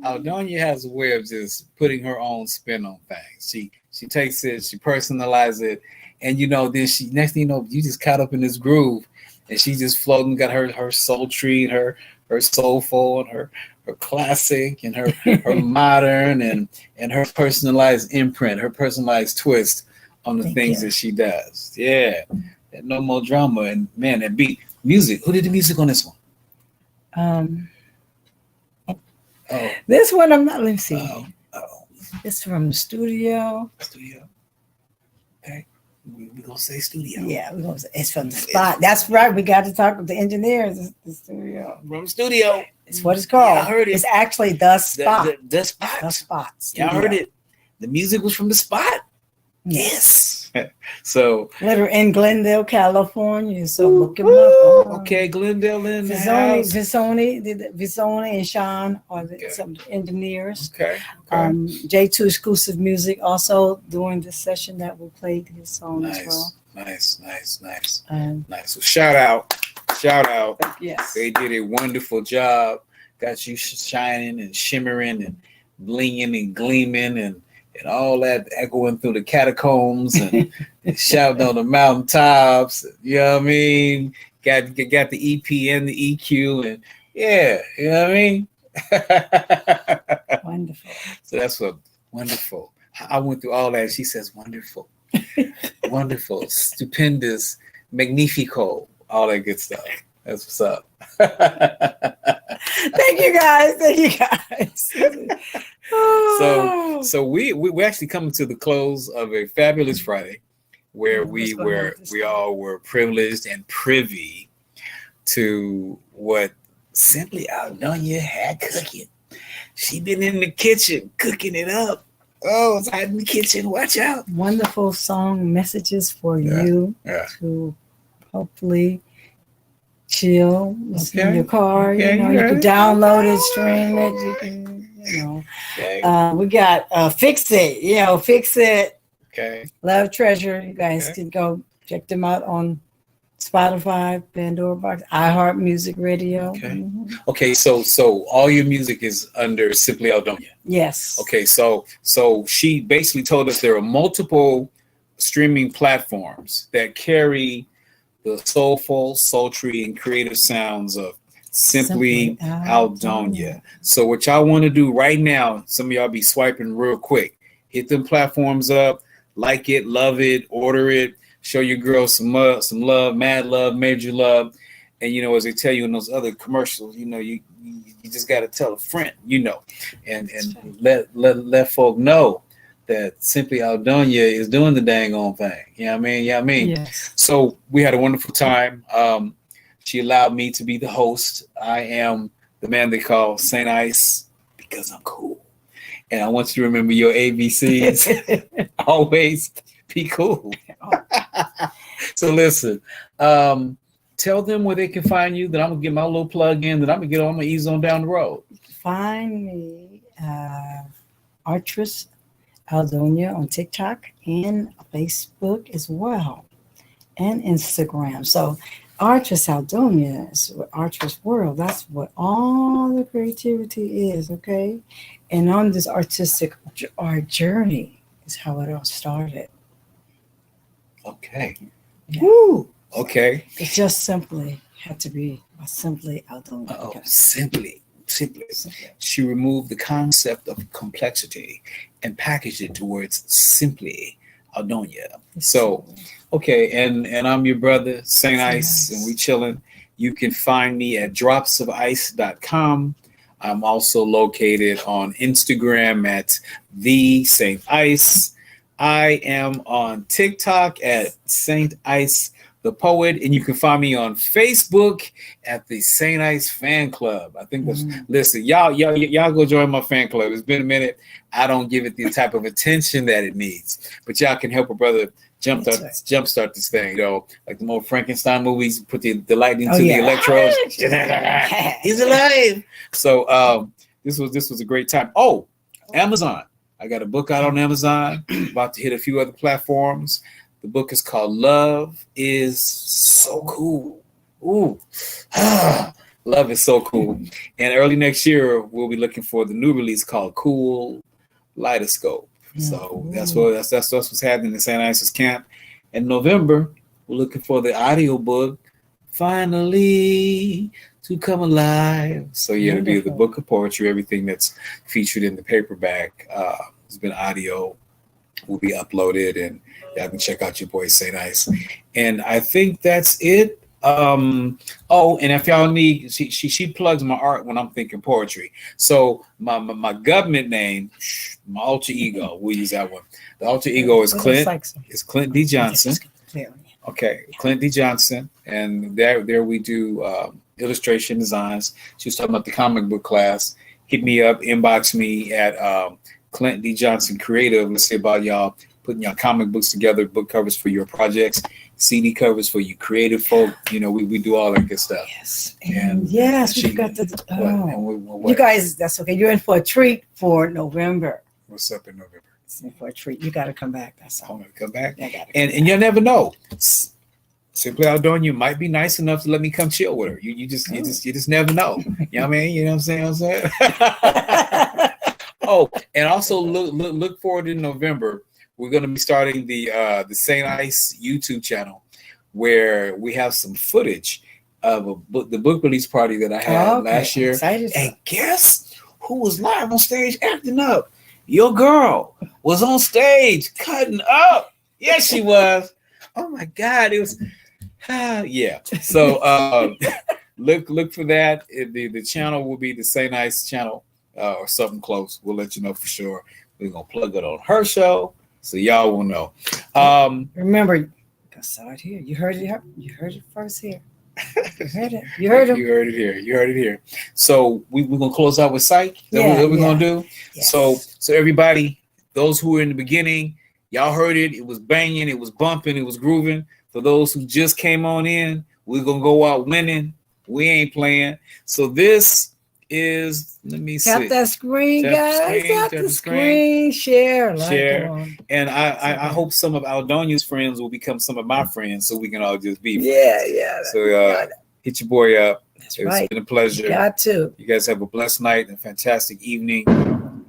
[SPEAKER 2] Aldonia has a way of just putting her own spin on things. She takes it, she personalizes it, and then she next thing you know, you just caught up in this groove, and she just floating, got her sultry, her soulful, and her classic, and her modern, and her personalized imprint, her personalized twist on the things that she does. Yeah, no more drama, and man, that beat music. Who did the music on this one?
[SPEAKER 1] This one I'm not. Let me see.
[SPEAKER 2] Oh.
[SPEAKER 1] It's from the studio.
[SPEAKER 2] Okay, we're gonna say studio.
[SPEAKER 1] Yeah, we're gonna say it's from the spot. That's right. We got to talk with the engineers. It's the studio.
[SPEAKER 2] From the studio.
[SPEAKER 1] It's what it's called.
[SPEAKER 2] Yeah, I heard it.
[SPEAKER 1] It's actually the spot.
[SPEAKER 2] The spot.
[SPEAKER 1] The spot.
[SPEAKER 2] Y'all heard it. The music was from the spot. Yes. So
[SPEAKER 1] Later in Glendale, California. So look him up.
[SPEAKER 2] Okay, Glendale in the house.
[SPEAKER 1] Visoni and Sean are some engineers.
[SPEAKER 2] Okay.
[SPEAKER 1] J2 Exclusive Music also during this session that we played his song as well.
[SPEAKER 2] Nice. So shout out.
[SPEAKER 1] Yes.
[SPEAKER 2] They did a wonderful job. Got you shining and shimmering and blinging and gleaming and all that echoing through the catacombs and shouting on the mountaintops. You know what I mean? Got the EP and the EQ and yeah, you know what I mean?
[SPEAKER 1] Wonderful.
[SPEAKER 2] So that's what wonderful. I went through all that. She says wonderful, wonderful, stupendous, magnifico, all that good stuff. That's what's up.
[SPEAKER 1] Thank you guys. Thank you guys.
[SPEAKER 2] So we actually coming to the close of a fabulous Friday, where we all were privileged and privy to what Simply Aldonia had cooking. She been in the kitchen cooking it up. Oh, it's hot in the kitchen. Watch out.
[SPEAKER 1] Wonderful song messages for you to hopefully chill, listen in your car. You know, you can download it, stream it. You can, you know. We got Fix It. You know, Fix It.
[SPEAKER 2] Okay.
[SPEAKER 1] Love Treasure. You guys can go check them out on Spotify, Pandora Box, iHeart Music Radio.
[SPEAKER 2] Okay.
[SPEAKER 1] Mm-hmm.
[SPEAKER 2] Okay. So all your music is under Simply Aldonia.
[SPEAKER 1] Yes.
[SPEAKER 2] Okay. So she basically told us there are multiple streaming platforms that carry the soulful, sultry, and creative sounds of Simply Aldonia. So what y'all want to do right now, some of y'all be swiping real quick. Hit them platforms up, like it, love it, order it, show your girl some love, mad love, major love. And you know, as they tell you in those other commercials, you know, you just got to tell a friend, you know, and let folk know that Simply Aldonia is doing the dang on thing. You know what I mean? Yeah, I mean.
[SPEAKER 1] Yes.
[SPEAKER 2] So we had a wonderful time. She allowed me to be the host. I am the man they call Saint Ice because I'm cool. And I want you to remember your ABCs. Always be cool. So listen, tell them where they can find you, that I'm going to get my little plug in, that I'm going to ease on down the road.
[SPEAKER 1] Find me, Artress Aldonia on TikTok and Facebook as well, and Instagram. So Artress Aldonia is Artress World. That's what all the creativity is, okay? And on this artistic art journey is how it all started.
[SPEAKER 2] Okay.
[SPEAKER 1] Yeah.
[SPEAKER 2] Woo. Okay.
[SPEAKER 1] It just simply had to be Simply Aldonia.
[SPEAKER 2] Oh, simply. She removed the concept of complexity and packaged it towards Simply Aldonia. So, okay, and I'm your brother, Saint Ice, and we chilling. You can find me at dropsofice.com. I'm also located on Instagram at the Saint Ice. I am on TikTok at Saint Ice the Poet, and you can find me on Facebook at the Saint Ice Fan Club. I think that's listen, y'all go join my fan club. It's been a minute. I don't give it the type of attention that it needs, but y'all can help a brother jumpstart this thing. You know, like the more Frankenstein movies, put the lightning to the electrodes. He's alive. So this was a great time. Oh, Amazon. I got a book out on Amazon. About to hit a few other platforms. The book is called Love is So Cool. Ooh, Love is So Cool. And early next year, we'll be looking for the new release called Cool Lightoscope. So that's what's happening in St. Isis Camp. In November, we're looking for the audio book finally to come alive. So it'll be the book of poetry, everything that's featured in the paperback. It's been audio, will be uploaded, and y'all can check out your boy Saint Ice. And I think that's it. And if y'all need, she plugs my art when I'm thinking poetry. So my government name, my alter ego, we'll use that one. The alter ego is Clint D. Johnson. Okay, Clint D. Johnson, and there we do illustration designs. She was talking about the comic book class. Hit me up, inbox me at Clint D. Johnson Creative. Let's see about y'all putting your comic books together, book covers for your projects, CD covers for you creative folk. You know, we do all that good stuff.
[SPEAKER 1] Yes. And yes, we got to. You guys, that's okay. You're in for a treat for November.
[SPEAKER 2] What's up in November?
[SPEAKER 1] For a treat. You got to come back. That's all.
[SPEAKER 2] I'm going to come back. And you never know. Simply Aldonia might be nice enough to let me come chill with her. You just never know. You know what I mean? You know what I'm saying? Oh, and also look forward in November. We're going to be starting the Saint Ice YouTube channel, where we have some footage of the book release party that I had last year.
[SPEAKER 1] Excited.
[SPEAKER 2] And guess who was live on stage acting up? Your girl was on stage cutting up. Yes, she was. Oh my God, it was. Yeah. So look for that. The channel will be the Say Nice channel or something close. We'll let you know for sure. We're gonna plug it on her show, so y'all will know.
[SPEAKER 1] Remember, I saw it here. You heard it. You heard it first here. You heard it. You heard him.
[SPEAKER 2] You heard it here. You heard it here. So we're gonna close out with Psych. That's what we're gonna do.
[SPEAKER 1] Yes.
[SPEAKER 2] So everybody, those who were in the beginning, y'all heard it. It was banging. It was bumping. It was grooving. For those who just came on in, we're gonna go out winning. We ain't playing. So this is, let me see.
[SPEAKER 1] Tap that screen, guys. Tap the screen. Share.
[SPEAKER 2] And I hope some of Aldonia's friends will become some of my friends, so we can all just be friends.
[SPEAKER 1] Yeah.
[SPEAKER 2] So hit your boy up.
[SPEAKER 1] That's
[SPEAKER 2] It's
[SPEAKER 1] right.
[SPEAKER 2] been a pleasure.
[SPEAKER 1] Got to.
[SPEAKER 2] You guys have a blessed night and a fantastic evening.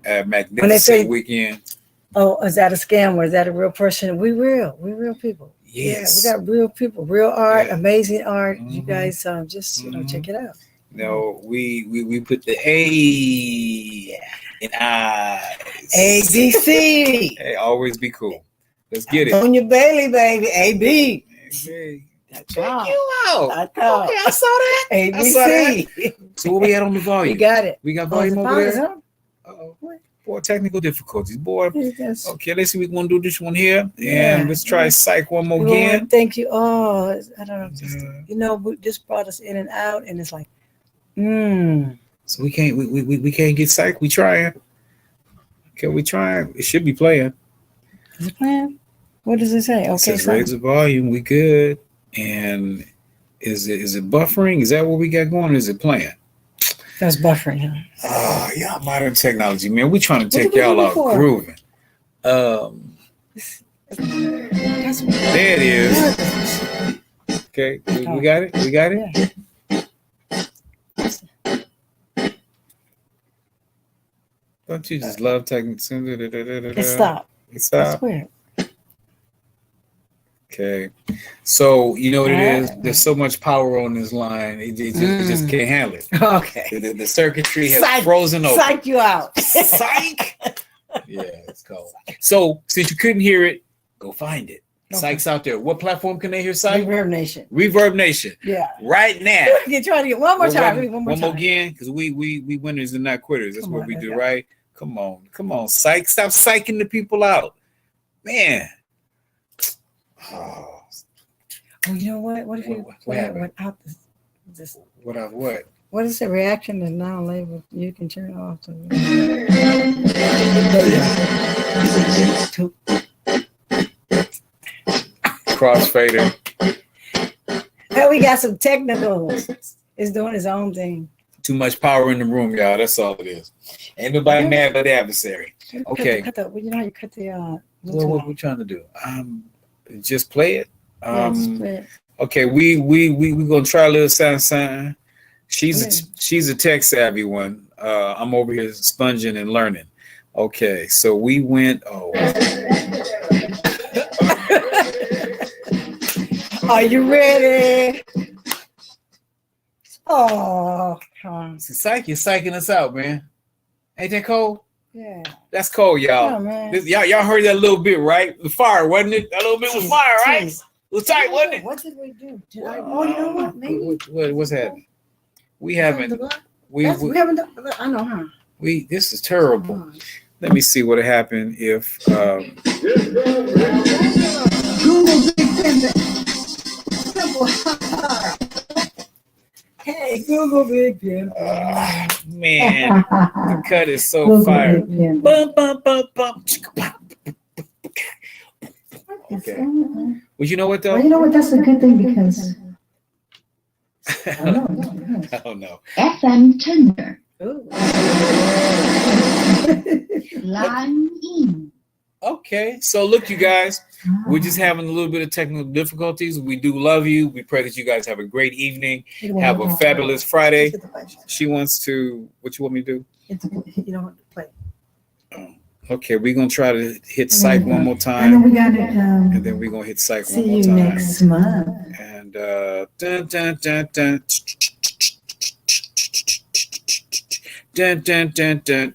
[SPEAKER 2] Magnificent weekend.
[SPEAKER 1] Oh, is that a scam or is that a real person? We real people.
[SPEAKER 2] Yes.
[SPEAKER 1] Yeah, we got real people, real art,
[SPEAKER 2] Yeah.
[SPEAKER 1] amazing art. You
[SPEAKER 2] Mhm.
[SPEAKER 1] guys just check it out.
[SPEAKER 2] No, we put the A in eyes.
[SPEAKER 1] ABC.
[SPEAKER 2] Hey, always be cool. Let's get it.
[SPEAKER 1] Aldonia Bailey, baby. AB.
[SPEAKER 2] Hey,
[SPEAKER 1] That's
[SPEAKER 2] check
[SPEAKER 1] right.
[SPEAKER 2] you out.
[SPEAKER 1] I thought.
[SPEAKER 2] Okay, I saw that.
[SPEAKER 1] ABC.
[SPEAKER 2] So what we had on the
[SPEAKER 1] We
[SPEAKER 2] volume?
[SPEAKER 1] got it.
[SPEAKER 2] We got
[SPEAKER 1] Oh,
[SPEAKER 2] volume
[SPEAKER 1] it's
[SPEAKER 2] over there.
[SPEAKER 1] fine,
[SPEAKER 2] Uh-oh. Boy, technical difficulties. Boy.
[SPEAKER 1] huh? Yes.
[SPEAKER 2] Okay, let's see. We're gonna do this one here, and
[SPEAKER 1] Yeah.
[SPEAKER 2] let's try Psych one more
[SPEAKER 1] We wanna
[SPEAKER 2] again.
[SPEAKER 1] thank you. Oh, I don't know. Just,
[SPEAKER 2] Yeah.
[SPEAKER 1] this brought us in and out, and it's like,
[SPEAKER 2] So we can't get Psych. We trying. Okay, we trying. It should be playing.
[SPEAKER 1] Is it playing? What does it say?
[SPEAKER 2] It
[SPEAKER 1] Okay,
[SPEAKER 2] says
[SPEAKER 1] so
[SPEAKER 2] raise the volume. We good. And is it buffering? Is that what we got going? Or is it playing?
[SPEAKER 1] that's buffering, huh?
[SPEAKER 2] Oh, yeah, modern technology, man. We trying to take
[SPEAKER 1] What did we
[SPEAKER 2] y'all
[SPEAKER 1] do
[SPEAKER 2] out
[SPEAKER 1] before?
[SPEAKER 2] grooving.
[SPEAKER 1] That's
[SPEAKER 2] There it is. Okay, we got it. We got it.
[SPEAKER 1] Yeah.
[SPEAKER 2] Don't you just love technical?
[SPEAKER 1] It stopped.
[SPEAKER 2] It
[SPEAKER 1] That's
[SPEAKER 2] stopped.
[SPEAKER 1] weird.
[SPEAKER 2] Okay, so you know what it is.
[SPEAKER 1] Ah.
[SPEAKER 2] There's so much power on this line. It just can't handle it.
[SPEAKER 1] Okay.
[SPEAKER 2] The circuitry has
[SPEAKER 1] Psych.
[SPEAKER 2] frozen over.
[SPEAKER 1] Psych you out.
[SPEAKER 2] Psych. Yeah, it's cold. So since you couldn't hear it, go find it.
[SPEAKER 1] Okay.
[SPEAKER 2] Psych's out there. What platform can they hear Psych?
[SPEAKER 1] Reverb Nation.
[SPEAKER 2] Reverb Nation.
[SPEAKER 1] Yeah.
[SPEAKER 2] Right now.
[SPEAKER 1] You try to get one more
[SPEAKER 2] We're
[SPEAKER 1] time.
[SPEAKER 2] running
[SPEAKER 1] One more time.
[SPEAKER 2] again, because we winners and not quitters. That's
[SPEAKER 1] Come
[SPEAKER 2] what
[SPEAKER 1] on,
[SPEAKER 2] we
[SPEAKER 1] let's
[SPEAKER 2] do,
[SPEAKER 1] go.
[SPEAKER 2] right? Come on, Psych. Stop psyching the people out, man. Oh,
[SPEAKER 1] You know what? What if you
[SPEAKER 2] What
[SPEAKER 1] play it
[SPEAKER 2] happened?
[SPEAKER 1] without this?
[SPEAKER 2] what?
[SPEAKER 1] What is the reaction is now labeled? You can turn it off.
[SPEAKER 2] Crossfader.
[SPEAKER 1] Hey, we got some technicals. It's doing its own thing.
[SPEAKER 2] Too much power in the room, y'all. That's all it is. Ain't nobody mad but the adversary. Okay.
[SPEAKER 1] You know how you cut the
[SPEAKER 2] What we trying to do? Just play it.
[SPEAKER 1] yeah, just play it.
[SPEAKER 2] Okay, we gonna try a little something. She's a tech savvy one. I'm over here sponging and learning. Okay, so we went. Oh,
[SPEAKER 1] Are you ready? Oh, come on.
[SPEAKER 2] Psych, you're psyching us out, man. Ain't that cold?
[SPEAKER 1] Yeah.
[SPEAKER 2] That's cold, y'all.
[SPEAKER 1] Yeah, man.
[SPEAKER 2] Y'all heard that little bit, right? The fire, wasn't it? That little bit was fire, right? It was tight, wasn't it?
[SPEAKER 1] What did we do? Oh, you know what? Maybe
[SPEAKER 2] What's happening? We haven't. We
[SPEAKER 1] we haven't done. I know, huh?
[SPEAKER 2] This is terrible. Let me see what happened if
[SPEAKER 4] Google Big Panda. Simple.
[SPEAKER 1] Hey, Google Big Pen.
[SPEAKER 2] man, the cut is so fire. Bum, bum, bum, bum, chicka, bum. Okay. Well, you know what though?
[SPEAKER 4] Well, you know what? That's a good thing because
[SPEAKER 2] I don't know.
[SPEAKER 5] FM Tender.
[SPEAKER 1] Ooh.
[SPEAKER 5] Line in.
[SPEAKER 2] Okay, so look, you guys, we're just having a little bit of technical difficulties. We do love you. We pray that you guys have a great evening. Have a fabulous Friday. She wants to. What you want me to do?
[SPEAKER 1] You don't want to play.
[SPEAKER 2] Okay, we're gonna try to hit psych one more
[SPEAKER 4] and then
[SPEAKER 2] time,
[SPEAKER 4] we got it.
[SPEAKER 2] and then we're gonna hit psych
[SPEAKER 4] See
[SPEAKER 2] one more
[SPEAKER 4] you
[SPEAKER 2] time.
[SPEAKER 4] next month.
[SPEAKER 2] And And dun, dun, dun, dun. Dun, dun, dun, dun.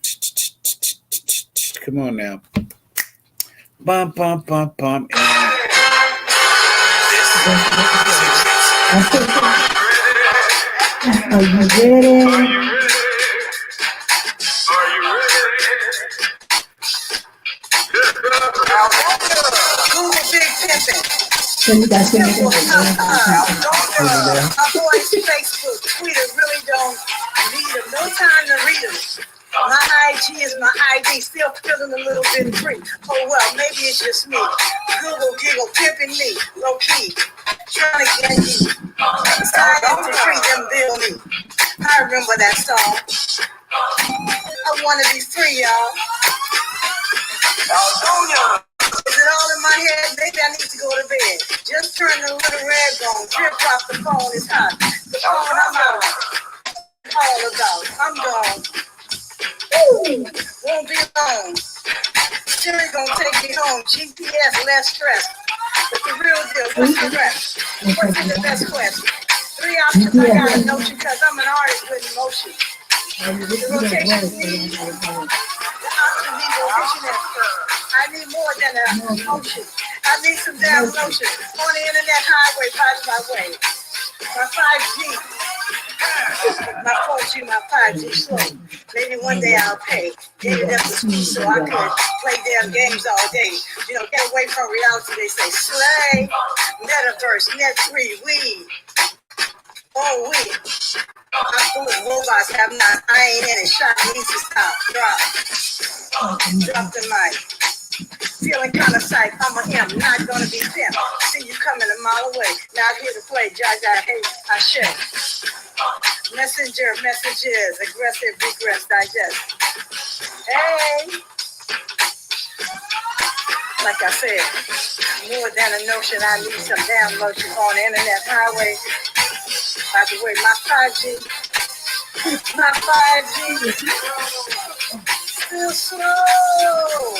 [SPEAKER 2] Come on now. Bum, bum, bum, bum.
[SPEAKER 1] Are you ready?
[SPEAKER 3] Are you ready?
[SPEAKER 4] Google Big Pimpin'.
[SPEAKER 1] So you guys can make it.
[SPEAKER 4] My boys Facebook, Twitter really don't need them. No time to read them. My IG is my ID, still feeling a little bit free. Oh well, maybe it's just me. Google giggle, pimping me, low key, trying to get me. Sign up to free them, bill me. I remember that song. I want to be free, y'all.
[SPEAKER 3] Aldonia.
[SPEAKER 4] Is it all in my head? Maybe I need to go to bed. Just turn the little red on. Drip drop the phone is hot. The phone I'm out. All about. I'm gone. Ooh, won't be long. Siri gonna take me home. GPS, less stress. But the real deal, what's the rest? What's in the best quest? 3 options I gotta know you because I'm an artist with emotion. The rotation needs the option needs rotation. I need more than an emotion. I need some damn lotion. On the internet highway, fighting my way. My 5G. My 4G, my 5G slow. Maybe one day I'll pay. Get it up to speed so I could play damn games all day. You know, get away from reality. They say slay. Metaverse, net free, we. Oh, we. I'm full of robots, have not. I ain't in it. Shot needs to stop. Drop the mic. Feeling kind of psyched. I'm a him, not gonna be pimp. See you coming a mile away. Not here to play. Jaja, hate, I share. Messenger, messages, aggressive, regress, digest. Hey. Like I said, more than a notion, I need some damn lotion on the internet highway. By the way, my 5G, still slow.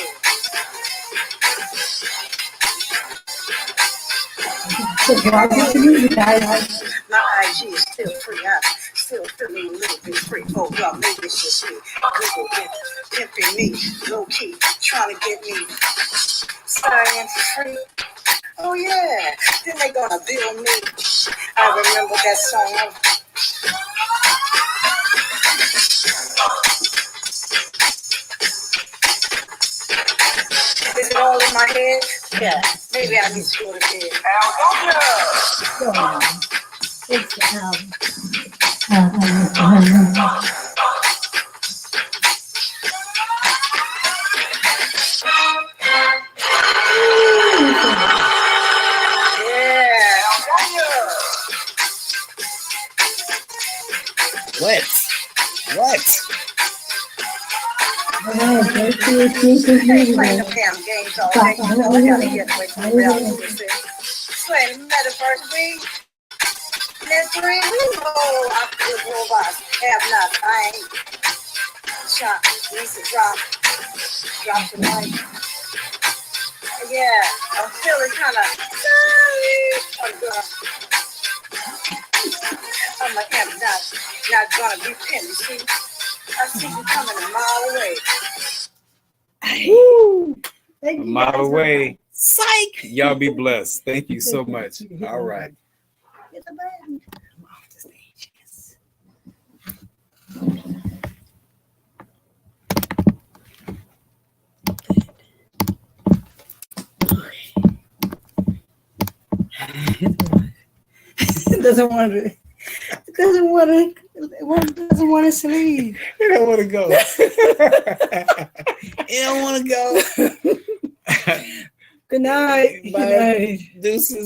[SPEAKER 1] So why did you guys?
[SPEAKER 4] My IG is still free. I'm still feeling a little bit free. Oh, well, maybe it's just me. Google pimping me, low key, trying to get me. Science free. Oh, yeah. Then they gonna bill me. I remember that song. Is it all in my head? Yeah. Maybe I need to go to bed.
[SPEAKER 3] Aldonia.
[SPEAKER 1] It's
[SPEAKER 4] Yeah.
[SPEAKER 2] What?
[SPEAKER 4] Playing the damn games all day. You know, I gotta get away from reality. Playing the metaverse, we. Net free, oh, I'm good robots. Have not, I ain't. Shot, needs to drop the mic. Yeah, I'm feeling kind of I'm like, I'm not gonna be pinned, you see? I see you coming a mile away.
[SPEAKER 2] A mile away. Psych. Y'all be blessed. Thank you so much. All right.
[SPEAKER 1] Get the button. I'm off the stage. Yes. It doesn't want to. It doesn't want to. It doesn't want to sleep.
[SPEAKER 2] You don't want to go. You don't want to go.
[SPEAKER 1] Good night.
[SPEAKER 2] Bye.
[SPEAKER 1] Good night.
[SPEAKER 2] Deuces.